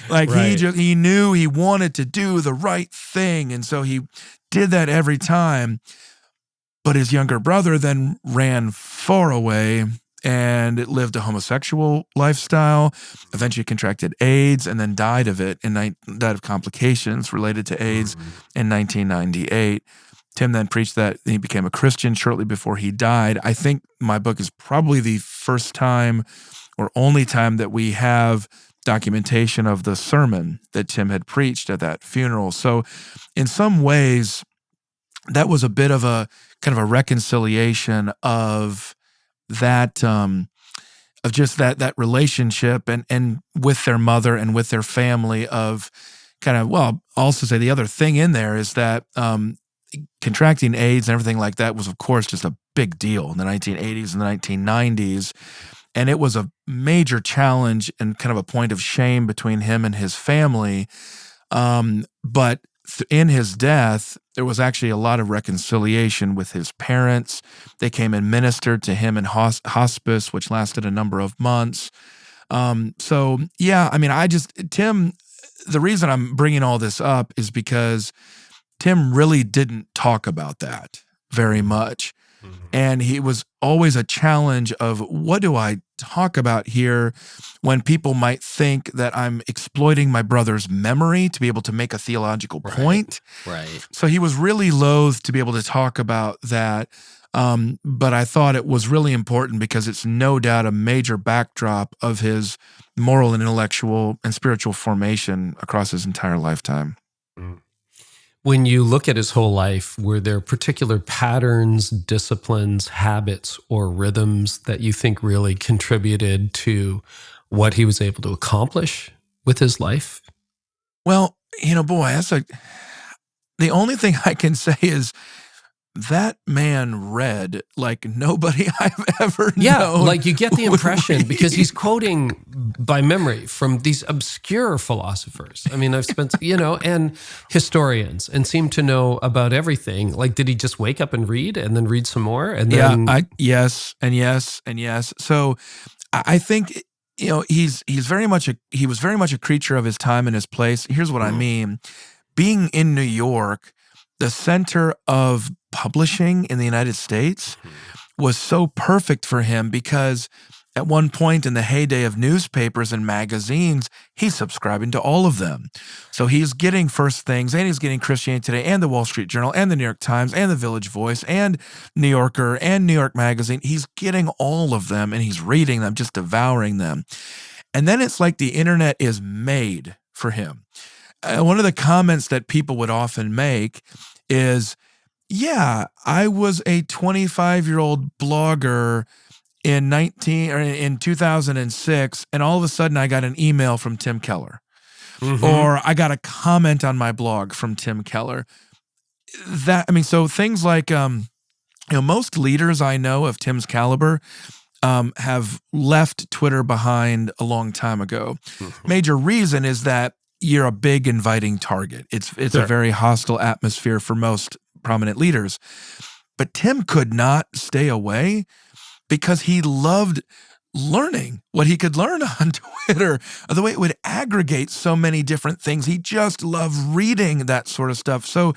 [SPEAKER 2] Like right. He knew he wanted to do the right thing, and so he did that every time. But his younger brother then ran far away and lived a homosexual lifestyle, eventually contracted AIDS, and then died of it, died of complications related to AIDS in 1998. Tim then preached that he became a Christian shortly before he died. I think my book is probably the first time or only time that we have documentation of the sermon that Tim had preached at that funeral. So in some ways, that was a bit of a kind of a reconciliation of that, of just that relationship and with their mother and with their family of kind of, well, I'll also say the other thing in there is that contracting AIDS and everything like that was, of course, just a big deal in the 1980s and the 1990s. And it was a major challenge and kind of a point of shame between him and his family. But in his death, there was actually a lot of reconciliation with his parents. They came and ministered to him in hospice, which lasted a number of months. So, yeah, I mean, Tim, the reason I'm bringing all this up is because Tim really didn't talk about that very much. And he was always a challenge of, what do I talk about here when people might think that I'm exploiting my brother's memory to be able to make a theological point?
[SPEAKER 1] Right.
[SPEAKER 2] So he was really loath to be able to talk about that. But I thought it was really important because it's no doubt a major backdrop of his moral and intellectual and spiritual formation across his entire lifetime.
[SPEAKER 1] When you look at his whole life, were there particular patterns, disciplines, habits, or rhythms that you think really contributed to what he was able to accomplish with his life?
[SPEAKER 2] Well, boy, the only thing I can say is that man read like nobody I've ever known.
[SPEAKER 1] Like you get the impression because he's quoting by memory from these obscure philosophers. I mean, I've spent, and historians and seem to know about everything. Like, did he just wake up and read and then read some more? And then
[SPEAKER 2] yes, and yes, and yes. So I think, he was very much a creature of his time and his place. Here's what I mean. Being in New York, the center of publishing in the United States, was so perfect for him because at one point in the heyday of newspapers and magazines, he's subscribing to all of them. So he's getting First Things, and he's getting Christianity Today, and the Wall Street Journal, and the New York Times, and the Village Voice, and New Yorker, and New York Magazine. He's getting all of them, and he's reading them, just devouring them. And then it's like the internet is made for him. One of the comments that people would often make is, yeah, I was a 25-year-old blogger in 2006, and all of a sudden I got an email from Tim Keller, or I got a comment on my blog from Tim Keller. So things like, most leaders I know of Tim's caliber have left Twitter behind a long time ago. Major reason is that you're a big inviting target. It's a very hostile atmosphere for most prominent leaders. But Tim could not stay away because he loved learning what he could learn on Twitter, the way it would aggregate so many different things. He just loved reading that sort of stuff. So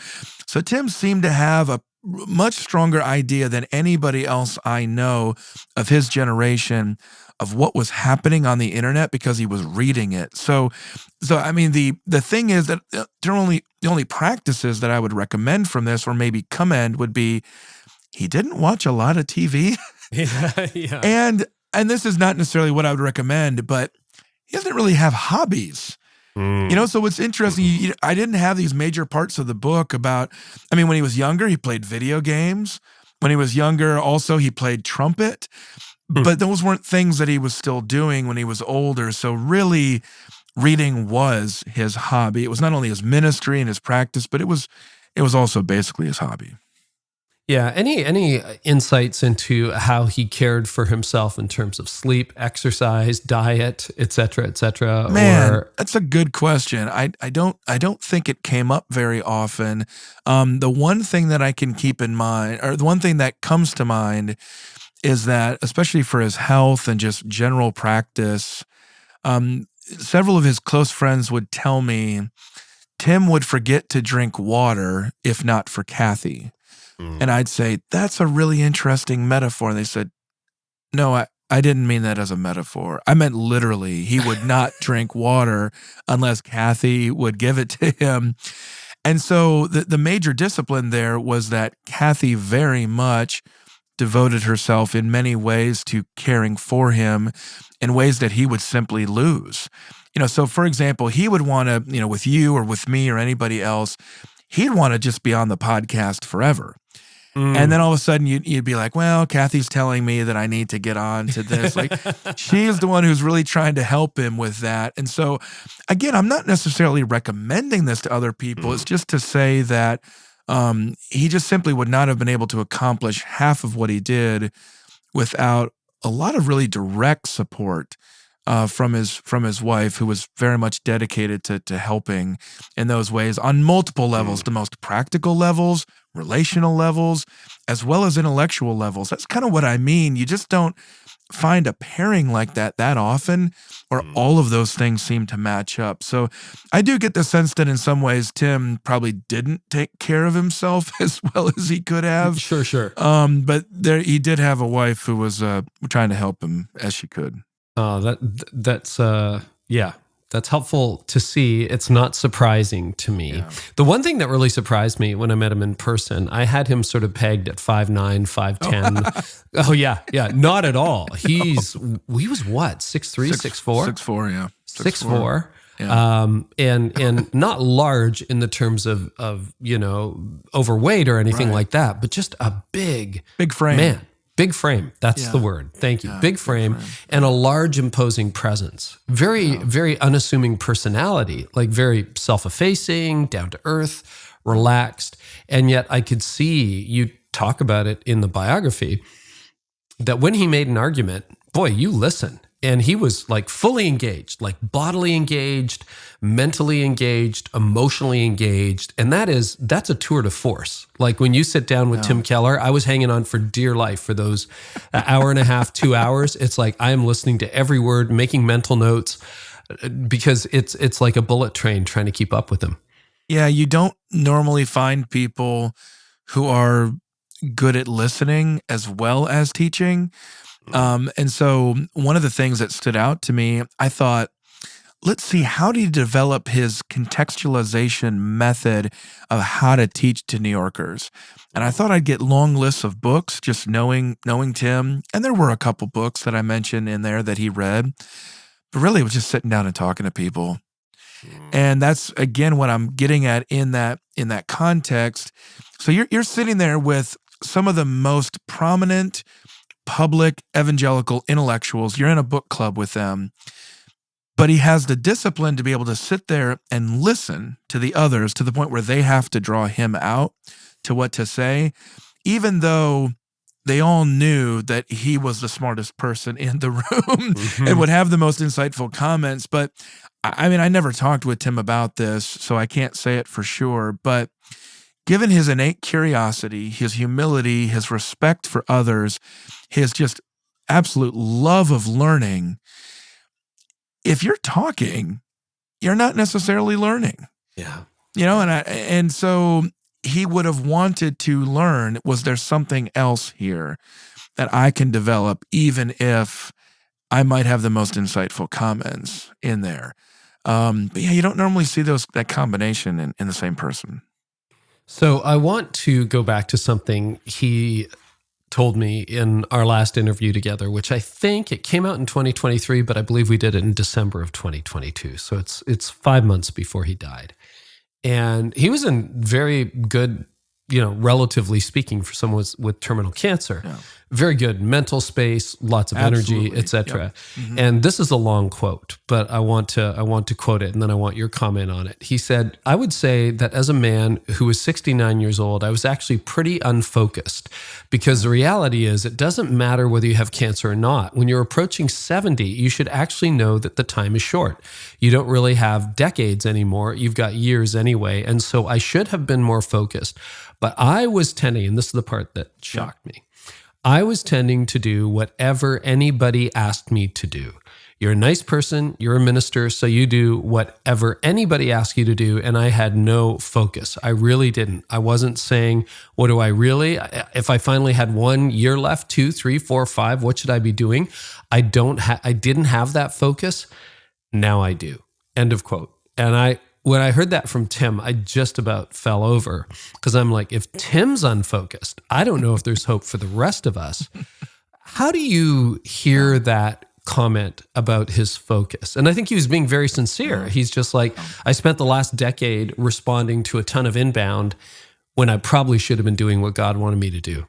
[SPEAKER 2] Tim seemed to have a much stronger idea than anybody else I know of his generation of what was happening on the internet because he was reading it. So I mean, the thing is that the only practices that I would recommend from this, or maybe commend, would be he didn't watch a lot of TV. Yeah. And this is not necessarily what I would recommend, but he doesn't really have hobbies. So what's interesting, I didn't have these major parts of the book about, when he was younger, he played video games. When he was younger, also, he played trumpet. But those weren't things that he was still doing when he was older. So really, reading was his hobby. It was not only his ministry and his practice, but it was also basically his hobby.
[SPEAKER 1] Yeah. Any insights into how he cared for himself in terms of sleep, exercise, diet, et cetera, et cetera?
[SPEAKER 2] Man, that's a good question. I don't think it came up very often. The one thing that I can keep in mind, or the one thing that comes to mind, is that, especially for his health and just general practice, several of his close friends would tell me Tim would forget to drink water if not for Kathy. And I'd say, that's a really interesting metaphor. And they said, no, I didn't mean that as a metaphor. I meant literally. He would not drink water unless Kathy would give it to him. And so the major discipline there was that Kathy very much devoted herself in many ways to caring for him in ways that he would simply lose. So for example, he would want to, with you or with me or anybody else, he'd want to just be on the podcast forever. And then all of a sudden you'd be like, well, Kathy's telling me that I need to get on to this. Like, she's the one who's really trying to help him with that. And so again, I'm not necessarily recommending this to other people. It's just to say that he just simply would not have been able to accomplish half of what he did without a lot of really direct support from his wife, who was very much dedicated to helping in those ways on multiple levels, the most practical levels, relational levels, as well as intellectual levels. That's kind of what I mean. You just don't find a pairing like that often, or all of those things seem to match up. So I do get the sense that in some ways Tim probably didn't take care of himself as well as he could have.
[SPEAKER 1] Sure.
[SPEAKER 2] But he did have a wife who was trying to help him as she could.
[SPEAKER 1] That's That's helpful to see. It's not surprising to me.
[SPEAKER 2] Yeah.
[SPEAKER 1] The one thing that really surprised me when I met him in person, I had him sort of pegged at 5'9", 5'10". Oh yeah. Not at all. He was what? 6'3", 6'4"?
[SPEAKER 2] 6'4", yeah.
[SPEAKER 1] 6'4".
[SPEAKER 2] Yeah.
[SPEAKER 1] And not large in the terms of overweight or anything like that, but just a big
[SPEAKER 2] frame.
[SPEAKER 1] Man. Big frame. That's the word. Thank you.
[SPEAKER 2] Yeah,
[SPEAKER 1] big frame and a large imposing presence. Very, very unassuming personality, like very self-effacing, down to earth, relaxed. And yet I could see, you talk about it in the biography, that when he made an argument, boy, you listen. And he was like fully engaged, like bodily engaged, mentally engaged, emotionally engaged. And that's a tour de force. Like when you sit down with Tim Keller, I was hanging on for dear life for those hour and a half, 2 hours. It's like I am listening to every word, making mental notes, because it's like a bullet train trying to keep up with him.
[SPEAKER 2] Yeah, you don't normally find people who are good at listening as well as teaching. And so one of the things that stood out to me, I thought, let's see, how do you develop his contextualization method of how to teach to New Yorkers? And I thought I'd get long lists of books, just knowing Tim. And there were a couple books that I mentioned in there that he read, but really it was just sitting down and talking to people. And that's, again, what I'm getting at in that context. So you're sitting there with some of the most prominent public evangelical intellectuals. You're in a book club with them, but he has the discipline to be able to sit there and listen to the others to the point where they have to draw him out to what to say, even though they all knew that he was the smartest person in the room and would have the most insightful comments. But I mean, I never talked with Tim about this, so I can't say it for sure, but given his innate curiosity, his humility, his respect for others, his just absolute love of learning, if you're talking, you're not necessarily learning.
[SPEAKER 1] Yeah.
[SPEAKER 2] And so he would have wanted to learn, was there something else here that I can develop, even if I might have the most insightful comments in there? But yeah, you don't normally see that combination in the same person.
[SPEAKER 1] So I want to go back to something he told me in our last interview together, which I think it came out in 2023, but I believe we did it in December of 2022. So it's 5 months before he died. And he was in very good, relatively speaking, for someone with terminal cancer. Yeah. Very good mental space, lots of energy, etc. Yep. Mm-hmm. And this is a long quote, but I want to quote it, and then I want your comment on it. He said, "I would say that as a man who was 69 years old, I was actually pretty unfocused, because the reality is it doesn't matter whether you have cancer or not. When you're approaching 70, you should actually know that the time is short. You don't really have decades anymore. You've got years anyway. And so I should have been more focused. But I was tending, and this is the part that shocked me, I was tending to do whatever anybody asked me to do. You're a nice person, you're a minister, so you do whatever anybody asked you to do, and I had no focus. I really didn't. I wasn't saying, what do I really, if I finally had 1 year left, 2, 3, 4, 5, what should I be doing? I didn't have that focus. Now I do. End of quote. And when I heard that from Tim, I just about fell over, because I'm like, if Tim's unfocused, I don't know if there's hope for the rest of us. How do you hear that comment about his focus? And I think he was being very sincere. He's just like, I spent the last decade responding to a ton of inbound when I probably should have been doing what God wanted me to do.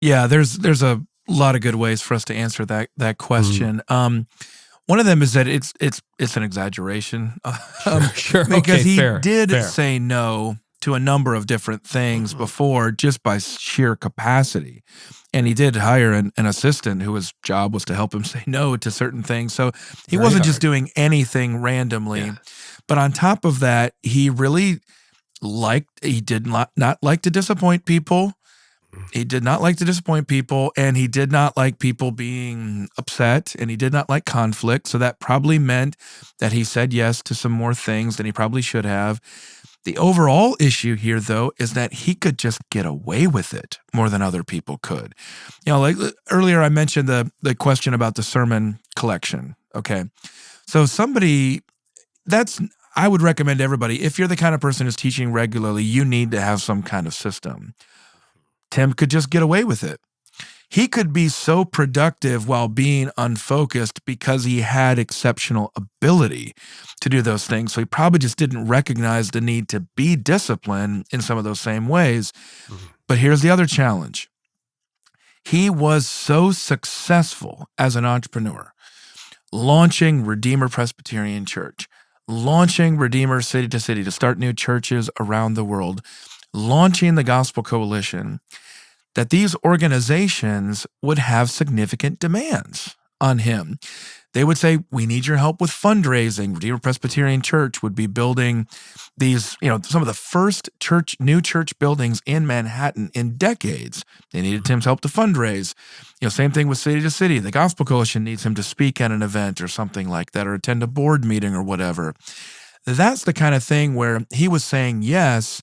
[SPEAKER 2] Yeah, there's a lot of good ways for us to answer that question. One of them is that it's an exaggeration.
[SPEAKER 1] Sure.
[SPEAKER 2] Because he
[SPEAKER 1] fair.
[SPEAKER 2] say no to a number of different things before, just by sheer capacity. And he did hire an assistant whose job was to help him say no to certain things. So he wasn't just doing anything randomly. Yeah. But on top of that, he really did not like to disappoint people. He did not like to disappoint people, and he did not like people being upset, and he did not like conflict. So that probably meant that he said yes to some more things than he probably should have. The overall issue here, though, is that he could just get away with it more than other people could. Like earlier I mentioned the question about the sermon collection. Okay. So I would recommend everybody, if you're the kind of person who's teaching regularly, you need to have some kind of system. Tim could just get away with it. He could be so productive while being unfocused because he had exceptional ability to do those things. So he probably just didn't recognize the need to be disciplined in some of those same ways. But here's the other challenge. He was so successful as an entrepreneur, launching Redeemer Presbyterian Church, launching Redeemer City to City to start new churches around the world, launching the Gospel Coalition, that these organizations would have significant demands on him. They would say, we need your help with fundraising. Redeemer Presbyterian Church would be building these, some of the first new church buildings in Manhattan in decades. They needed Tim's help to fundraise. Same thing with City to City. The Gospel Coalition needs him to speak at an event or something like that, or attend a board meeting or whatever. That's the kind of thing where he was saying yes,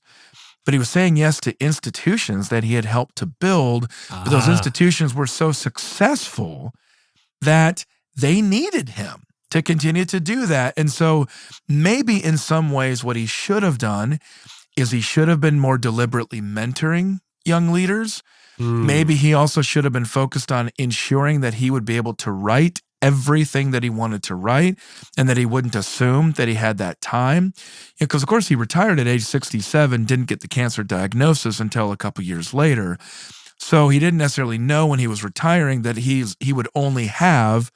[SPEAKER 2] but he was saying yes to institutions that he had helped to build. But those institutions were so successful that they needed him to continue to do that. And so maybe in some ways what he should have done is he should have been more deliberately mentoring young leaders. Maybe he also should have been focused on ensuring that he would be able to write everything that he wanted to write and that he wouldn't assume that he had that time. Because, of course, he retired at age 67, didn't get the cancer diagnosis until a couple years later. So he didn't necessarily know when he was retiring that he would only have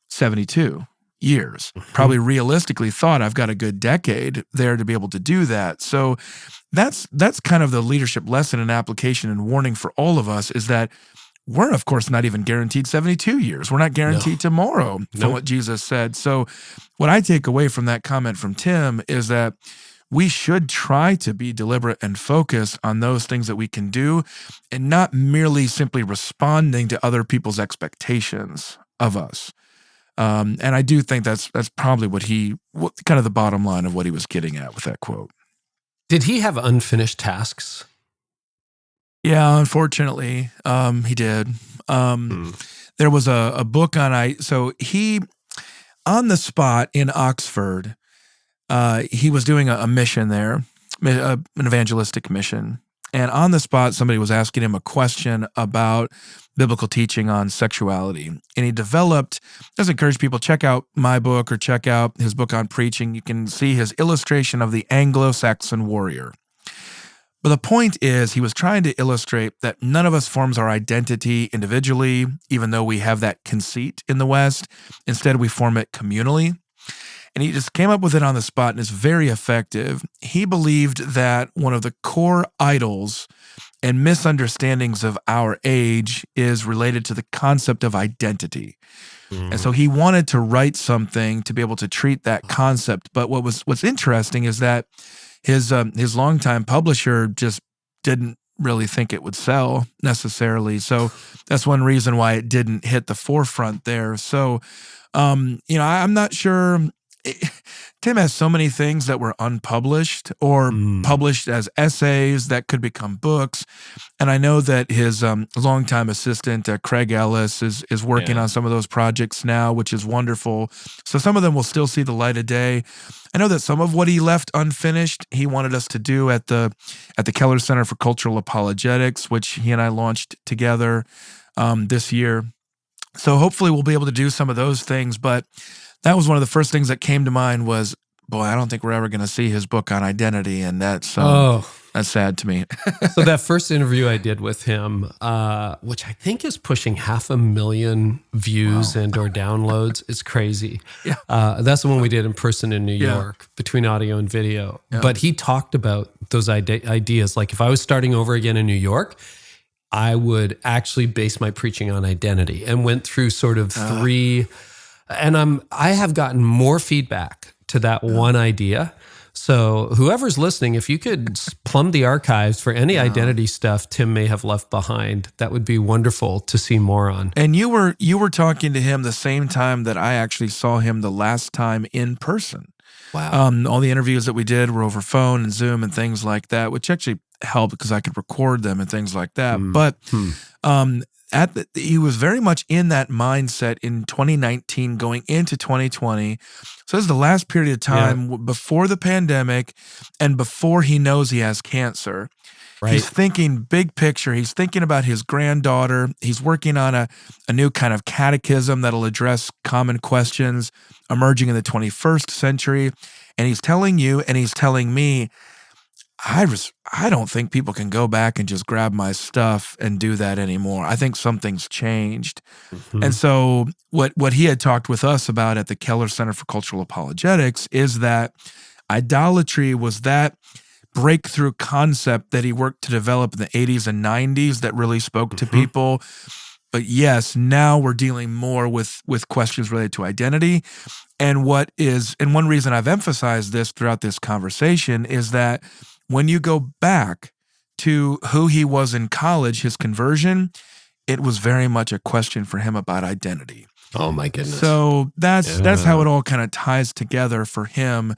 [SPEAKER 2] 72 years. Probably realistically thought, I've got a good decade there to be able to do that. So that's kind of the leadership lesson and application and warning for all of us, is that we're, of course, not even guaranteed 72 years. We're not guaranteed tomorrow from what Jesus said. So what I take away from that comment from Tim is that we should try to be deliberate and focus on those things that we can do, and not merely simply responding to other people's expectations of us. And I do think that's probably what kind of the bottom line of what he was getting at with that quote.
[SPEAKER 1] Did he have unfinished tasks?
[SPEAKER 2] Yeah, unfortunately, he did. There was a book so he, on the spot in Oxford, he was doing a mission there, an evangelistic mission. And on the spot, somebody was asking him a question about biblical teaching on sexuality. And he developed, just encourage people, check out my book or check out his book on preaching. You can see his illustration of the Anglo-Saxon warrior. But the point is, he was trying to illustrate that none of us forms our identity individually, even though we have that conceit in the West. Instead, we form it communally. And he just came up with it on the spot, and it's very effective. He believed that one of the core idols and misunderstandings of our age is related to the concept of identity. And so he wanted to write something to be able to treat that concept. But what's interesting is that his longtime publisher just didn't really think it would sell necessarily. So that's one reason why it didn't hit the forefront there. So, I'm not sure. Tim has so many things that were unpublished or published as essays that could become books. And I know that his longtime assistant, Craig Ellis, is working on some of those projects now, which is wonderful. So some of them will still see the light of day. I know that some of what he left unfinished, he wanted us to do at the Keller Center for Cultural Apologetics, which he and I launched together this year. So hopefully we'll be able to do some of those things. But that was one of the first things that came to mind was, boy, I don't think we're ever going to see his book on identity, and that's sad to me.
[SPEAKER 1] So that first interview I did with him, which I think is pushing 500,000 views and or downloads, is crazy. Yeah. That's the one we did in person in New York, between audio and video. Yeah. But he talked about those ideas. Like if I was starting over again in New York, I would actually base my preaching on identity, and went through sort of three. And I have gotten more feedback to that one idea. So whoever's listening, if you could plumb the archives for any identity stuff Tim may have left behind, that would be wonderful to see more on.
[SPEAKER 2] And you were talking to him the same time that I actually saw him the last time in person. Wow. All the interviews that we did were over phone and Zoom and things like that, which actually helped because I could record them and things like that. But he was very much in that mindset in 2019 going into 2020. So this is the last period of time before the pandemic and before he knows he has cancer.
[SPEAKER 1] Right.
[SPEAKER 2] He's thinking big picture. He's thinking about his granddaughter. He's working on a new kind of catechism that'll address common questions emerging in the 21st century. And he's telling you and he's telling me, I don't think people can go back and just grab my stuff and do that anymore. I think something's changed.
[SPEAKER 1] Mm-hmm.
[SPEAKER 2] And so what he had talked with us about at the Keller Center for Cultural Apologetics is that idolatry was that breakthrough concept that he worked to develop in the 80s and 90s that really spoke to people. But yes, now we're dealing more with questions related to identity. And one reason I've emphasized this throughout this conversation is that when you go back to who he was in college, his conversion, it was very much a question for him about identity.
[SPEAKER 1] Oh my goodness.
[SPEAKER 2] So that's how it all kind of ties together for him.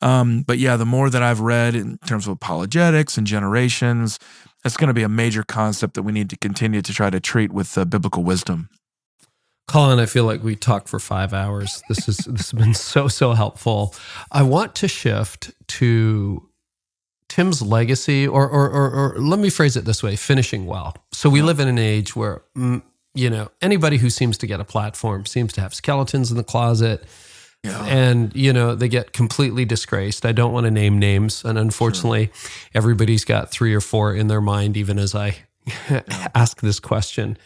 [SPEAKER 2] But yeah, the more that I've read in terms of apologetics and generations, it's going to be a major concept that we need to continue to try to treat with biblical wisdom.
[SPEAKER 1] Collin, I feel like we talked for 5 hours. This has been so helpful. I want to shift to Tim's legacy, or let me phrase it this way, finishing well. So we live in an age where, anybody who seems to get a platform seems to have skeletons in the closet, and, they get completely disgraced. I don't want to name names, and unfortunately, everybody's got 3 or 4 in their mind, even as I ask this question.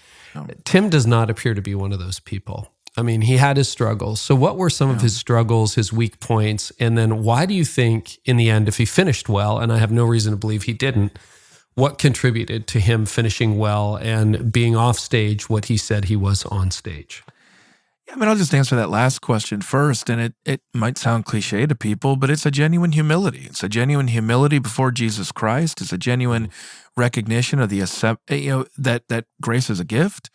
[SPEAKER 1] Tim does not appear to be one of those people. I mean, he had his struggles. So what were some of his struggles, his weak points? And then why do you think in the end, if he finished well, and I have no reason to believe he didn't, what contributed to him finishing well and being off stage what he said he was on stage?
[SPEAKER 2] Yeah, I mean, I'll just answer that last question first. And it might sound cliche to people, but it's a genuine humility. It's a genuine humility before Jesus Christ. It's a genuine recognition of that grace is a gift.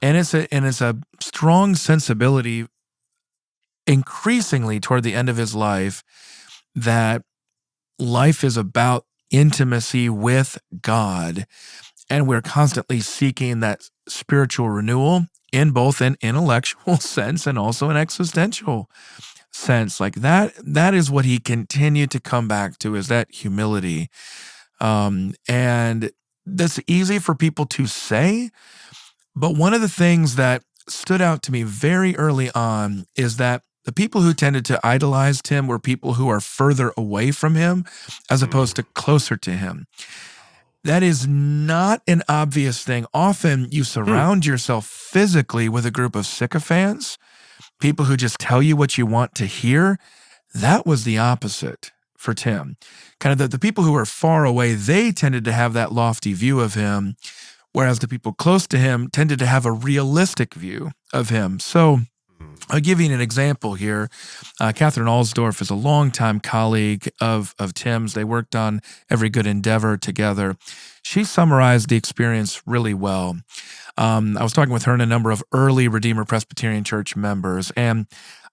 [SPEAKER 2] And it's a strong sensibility increasingly toward the end of his life that life is about intimacy with God. And we're constantly seeking that spiritual renewal in both an intellectual sense and also an existential sense. Like that is what he continued to come back to, is that humility. And that's easy for people to say. But one of the things that stood out to me very early on is that the people who tended to idolize him were people who are further away from him as opposed to closer to him. That is not an obvious thing. Often you surround yourself physically with a group of sycophants, people who just tell you what you want to hear. That was the opposite for Tim. Kind of the people who are far away, they tended to have that lofty view of him, whereas the people close to him tended to have a realistic view of him. So I'll give you an example here. Catherine Alsdorf is a longtime colleague of Tim's. They worked on Every Good Endeavor together. She summarized the experience really well. I was talking with her and a number of early Redeemer Presbyterian Church members, and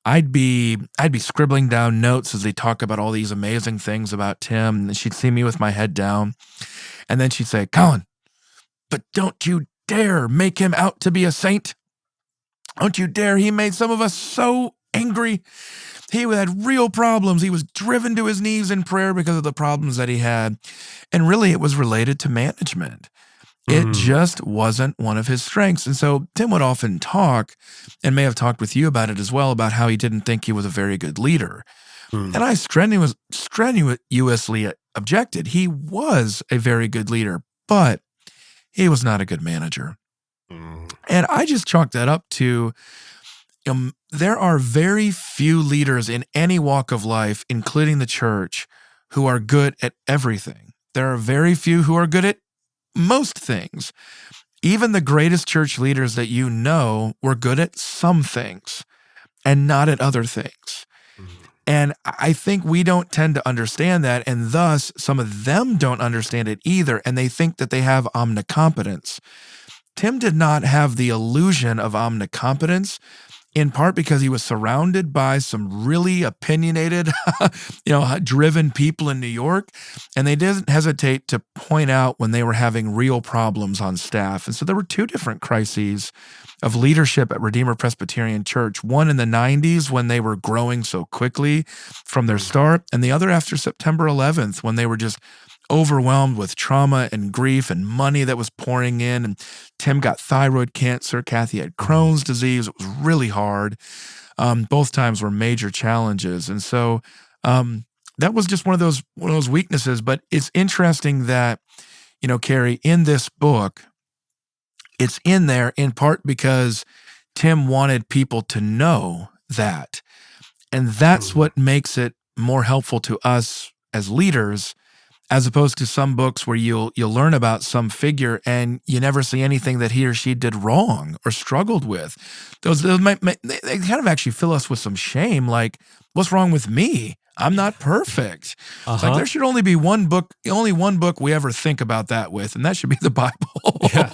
[SPEAKER 2] I'd be scribbling down notes as they talk about all these amazing things about Tim, and she'd see me with my head down, and then she'd say, "Collin, but don't you dare make him out to be a saint. Don't you dare. He made some of us so angry. He had real problems. He was driven to his knees in prayer because of the problems that he had." And really, it was related to management. It just wasn't one of his strengths. And so Tim would often talk, and may have talked with you about it as well, about how he didn't think he was a very good leader. And I strenuously objected. He was a very good leader, but he was not a good manager. And I just chalked that up to, there are very few leaders in any walk of life, including the church, who are good at everything. There are very few who are good at most things. Even the greatest church leaders that you know were good at some things and not at other things. And I think we don't tend to understand that, and thus some of them don't understand it either, and they think that they have omnicompetence. Tim did not have the illusion of omnicompetence. in part because he was surrounded by some really opinionated, driven people in New York, and they didn't hesitate to point out when they were having real problems on staff. And so there were two different crises of leadership at Redeemer Presbyterian Church, one in the 90s when they were growing so quickly from their start, and the other after September 11th when they were just overwhelmed with trauma and grief and money that was pouring in. And Tim got thyroid cancer. Kathy had Crohn's disease. It was really hard. Both times were major challenges. And so that was just one of those weaknesses. But it's interesting that, Carey, in this book, it's in there in part because Tim wanted people to know that. And that's what makes it more helpful to us as leaders, as opposed to some books where you'll learn about some figure and you never see anything that he or she did wrong or struggled with. Those they kind of actually fill us with some shame, like, what's wrong with me? I'm not perfect. It's like there should only be one book we ever think about that with, and that should be the Bible. Yeah.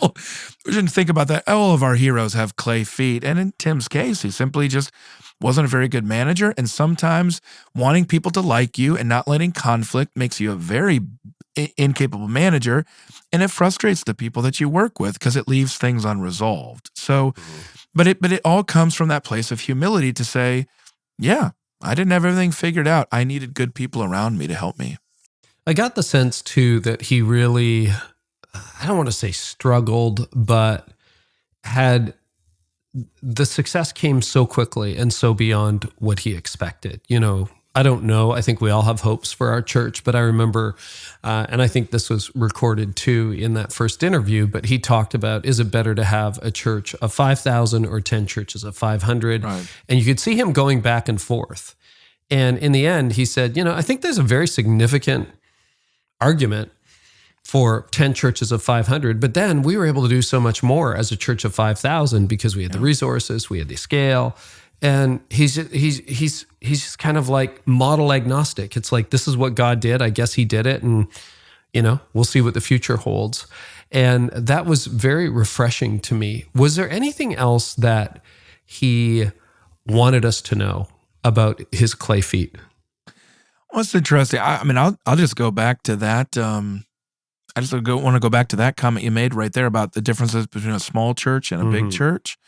[SPEAKER 2] We shouldn't think about that. All of our heroes have clay feet. And in Tim's case, he simply just wasn't a very good manager, and sometimes wanting people to like you and not letting conflict makes you a very incapable manager, and it frustrates the people that you work with because it leaves things unresolved. So, but it all comes from that place of humility to say, yeah, I didn't have everything figured out. I needed good people around me to help me.
[SPEAKER 1] I got the sense too that he really, I don't want to say struggled, but the success came so quickly and so beyond what he expected. I don't know. I think we all have hopes for our church, but I remember, and I think this was recorded too in that first interview, but he talked about, is it better to have a church of 5,000 or 10 churches of 500? Right. And you could see him going back and forth. And in the end, he said, I think there's a very significant argument for 10 churches of 500, but then we were able to do so much more as a church of 5,000 because we had the resources, we had the scale. And he's just kind of like model agnostic. It's like, this is what God did. I guess he did it. And, we'll see what the future holds. And that was very refreshing to me. Was there anything else that he wanted us to know about his clay feet?
[SPEAKER 2] Well, it's interesting. I'll just go back to that. I just want to go back to that comment you made right there about the differences between a small church and a big church.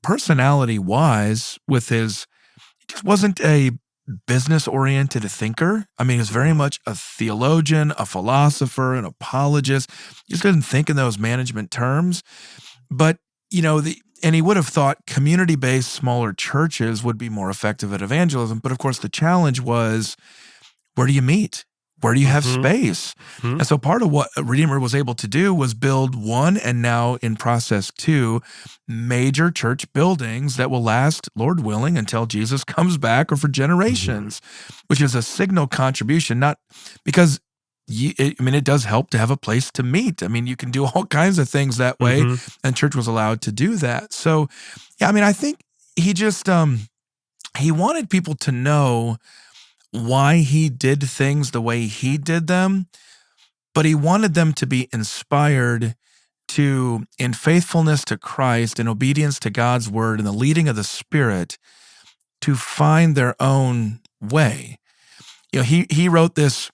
[SPEAKER 2] Personality-wise, he just wasn't a business-oriented thinker. He was very much a theologian, a philosopher, an apologist. He just didn't think in those management terms. But, and he would have thought community-based smaller churches would be more effective at evangelism. But of course, the challenge was, where do you meet? Where do you have space? And so part of what Redeemer was able to do was build one, and now in process 2, major church buildings that will last, Lord willing, until Jesus comes back or for generations, which is a signal contribution, not because it does help to have a place to meet. You can do all kinds of things that way, and church was allowed to do that. So, yeah, I think he just, he wanted people to know why he did things the way he did them, but he wanted them to be inspired to, in faithfulness to Christ and obedience to God's word and the leading of the Spirit, to find their own way. He wrote this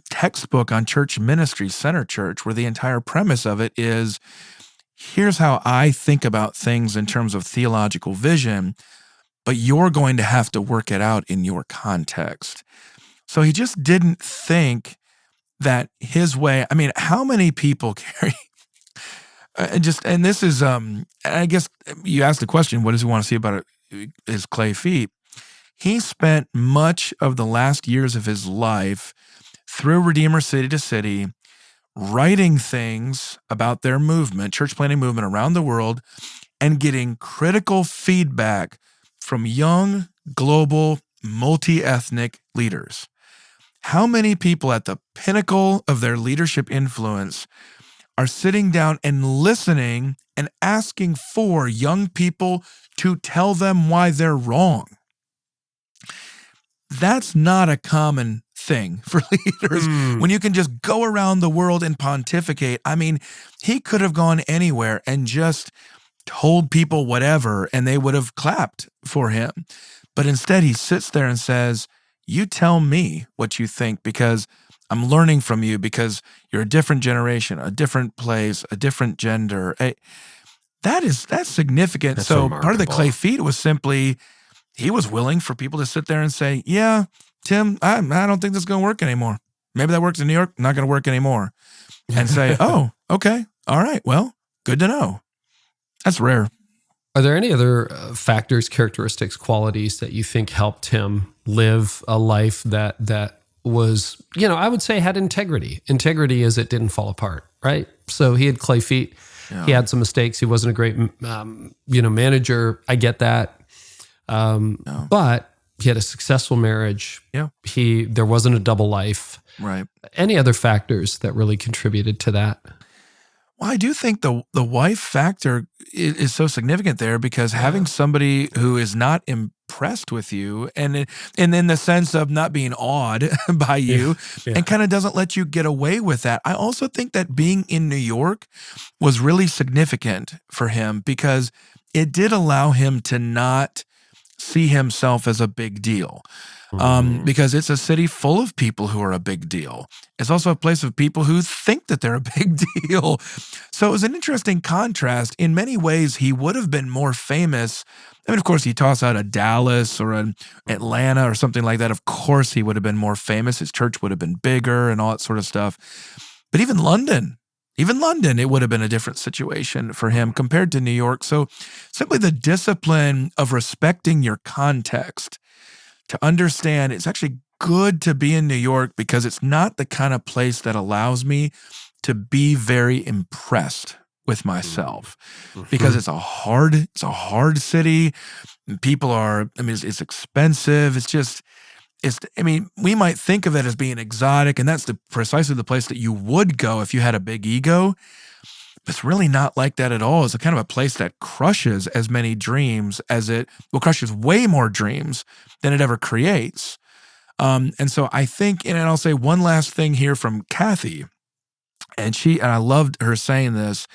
[SPEAKER 2] textbook on church ministry, Center Church, where the entire premise of it is, here's how I think about things in terms of theological vision, but you're going to have to work it out in your context. So he just didn't think that his way, how many people, Carey, and this is, I guess you asked the question, what does he want to see about his clay feet? He spent much of the last years of his life through Redeemer city to city, writing things about their movement, church planting movement around the world, and getting critical feedback from young, global, multi-ethnic leaders. How many people at the pinnacle of their leadership influence are sitting down and listening and asking for young people to tell them why they're wrong? That's not a common thing for leaders when you can just go around the world and pontificate. He could have gone anywhere and just told people whatever, and they would have clapped for him. But instead, he sits there and says, you tell me what you think, because I'm learning from you, because you're a different generation, a different place, a different gender. That's significant.
[SPEAKER 1] That's
[SPEAKER 2] so
[SPEAKER 1] remarkable.
[SPEAKER 2] Part of the clay feet was simply, he was willing for people to sit there and say, yeah, Tim, I don't think this is going to work anymore. Maybe that works in New York, not going to work anymore. And say, oh, okay, all right, well, good to know. That's rare.
[SPEAKER 1] Are there any other factors, characteristics, qualities that you think helped him live a life that was, I would say had integrity? Integrity is it didn't fall apart, right? So he had clay feet. Yeah. He had some mistakes. He wasn't a great, manager. I get that. But he had a successful marriage.
[SPEAKER 2] Yeah.
[SPEAKER 1] There wasn't a double life.
[SPEAKER 2] Right.
[SPEAKER 1] Any other factors that really contributed to that?
[SPEAKER 2] Well, I do think the wife factor is so significant there, because having somebody who is not impressed with you and in the sense of not being awed by you and kind of doesn't let you get away with that. I also think that being in New York was really significant for him, because it did allow him to not see himself as a big deal. Because it's a city full of people who are a big deal. It's also a place of people who think that they're a big deal. So it was an interesting contrast. In many ways, he would have been more famous. I mean, of course, you toss out a Dallas or an Atlanta or something like that. Of course, he would have been more famous. His church would have been bigger and all that sort of stuff. But even London, it would have been a different situation for him compared to New York. So simply the discipline of respecting your context, to understand it's actually good to be in New York, because it's not the kind of place that allows me to be very impressed with myself, because it's a hard city. People are, it's expensive. We might think of it as being exotic, and that's precisely the place that you would go if you had a big ego. It's really not like that at all. It's a kind of a place that crushes as many dreams crushes way more dreams than it ever creates. And so I think, and I'll say one last thing here from Kathy, and I loved her saying this.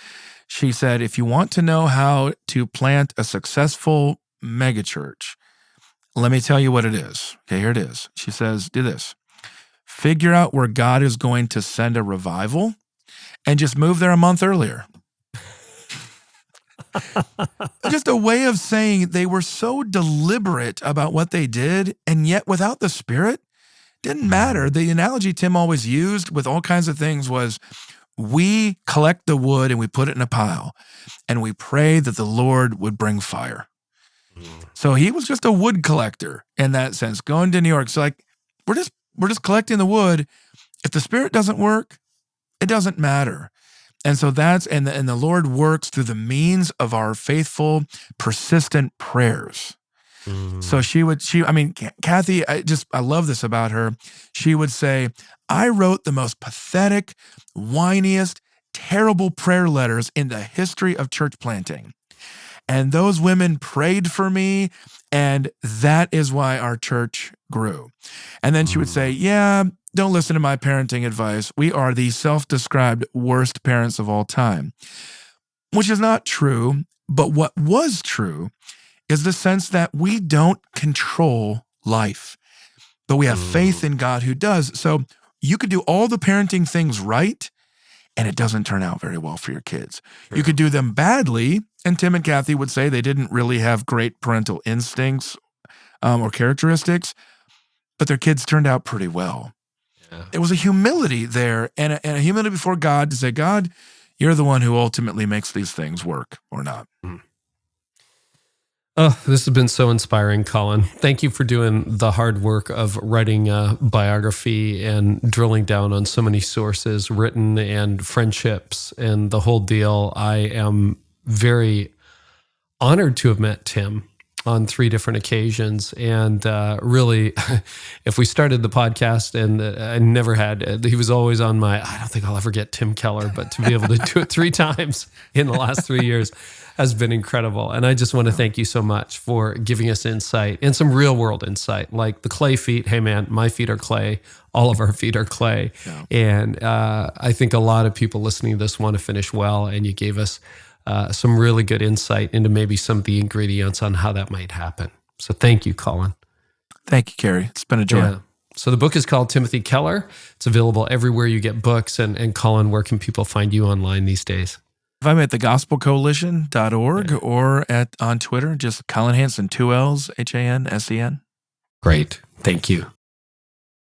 [SPEAKER 2] She said, if you want to know how to plant a successful megachurch, let me tell you what it is. Okay, here it is. She says, do this. Figure out where God is going to send a revival, and just move there a month earlier. Just a way of saying they were so deliberate about what they did, and yet without the Spirit, didn't matter. The analogy Tim always used with all kinds of things was, we collect the wood and we put it in a pile, and we pray that the Lord would bring fire. So he was just a wood collector in that sense, going to New York. So we're just collecting the wood. If the Spirit doesn't work, it doesn't matter. And so and the Lord works through the means of our faithful, persistent prayers. So Kathy, I love this about her. She would say, I wrote the most pathetic, whiniest, terrible prayer letters in the history of church planting. And those women prayed for me, and that is why our church grew. And then she would say, don't listen to my parenting advice. We are the self-described worst parents of all time, which is not true. But what was true is the sense that we don't control life, but we have faith in God who does. So you could do all the parenting things right, and it doesn't turn out very well for your kids. Sure. You could do them badly, and Tim and Kathy would say they didn't really have great parental instincts or characteristics, but their kids turned out pretty well. Yeah. It was a humility there, and a humility before God to say, God, you're the one who ultimately makes these things work or not.
[SPEAKER 1] Oh, this has been so inspiring, Collin. Thank you for doing the hard work of writing a biography and drilling down on so many sources, written and friendships and the whole deal. I am very honored to have met Tim on 3 different occasions. And really, if we started the podcast and I never had, he was always on I don't think I'll ever get Tim Keller, but to be able to do it 3 times in the last 3 years has been incredible. And I just want to thank you so much for giving us insight and some real world insight, like the clay feet. Hey man, my feet are clay. All of our feet are clay. Yeah. And I think a lot of people listening to this want to finish well. And you gave us some really good insight into maybe some of the ingredients on how that might happen. So thank you, Collin.
[SPEAKER 2] Thank you, Carey. It's been a joy.
[SPEAKER 1] Yeah. So the book is called Timothy Keller. It's available everywhere you get books. And Collin, where can people find you online these days?
[SPEAKER 2] I'm at thegospelcoalition.org or on Twitter, just Collin Hansen, 2 L's, Hansen.
[SPEAKER 1] Great. Thank you.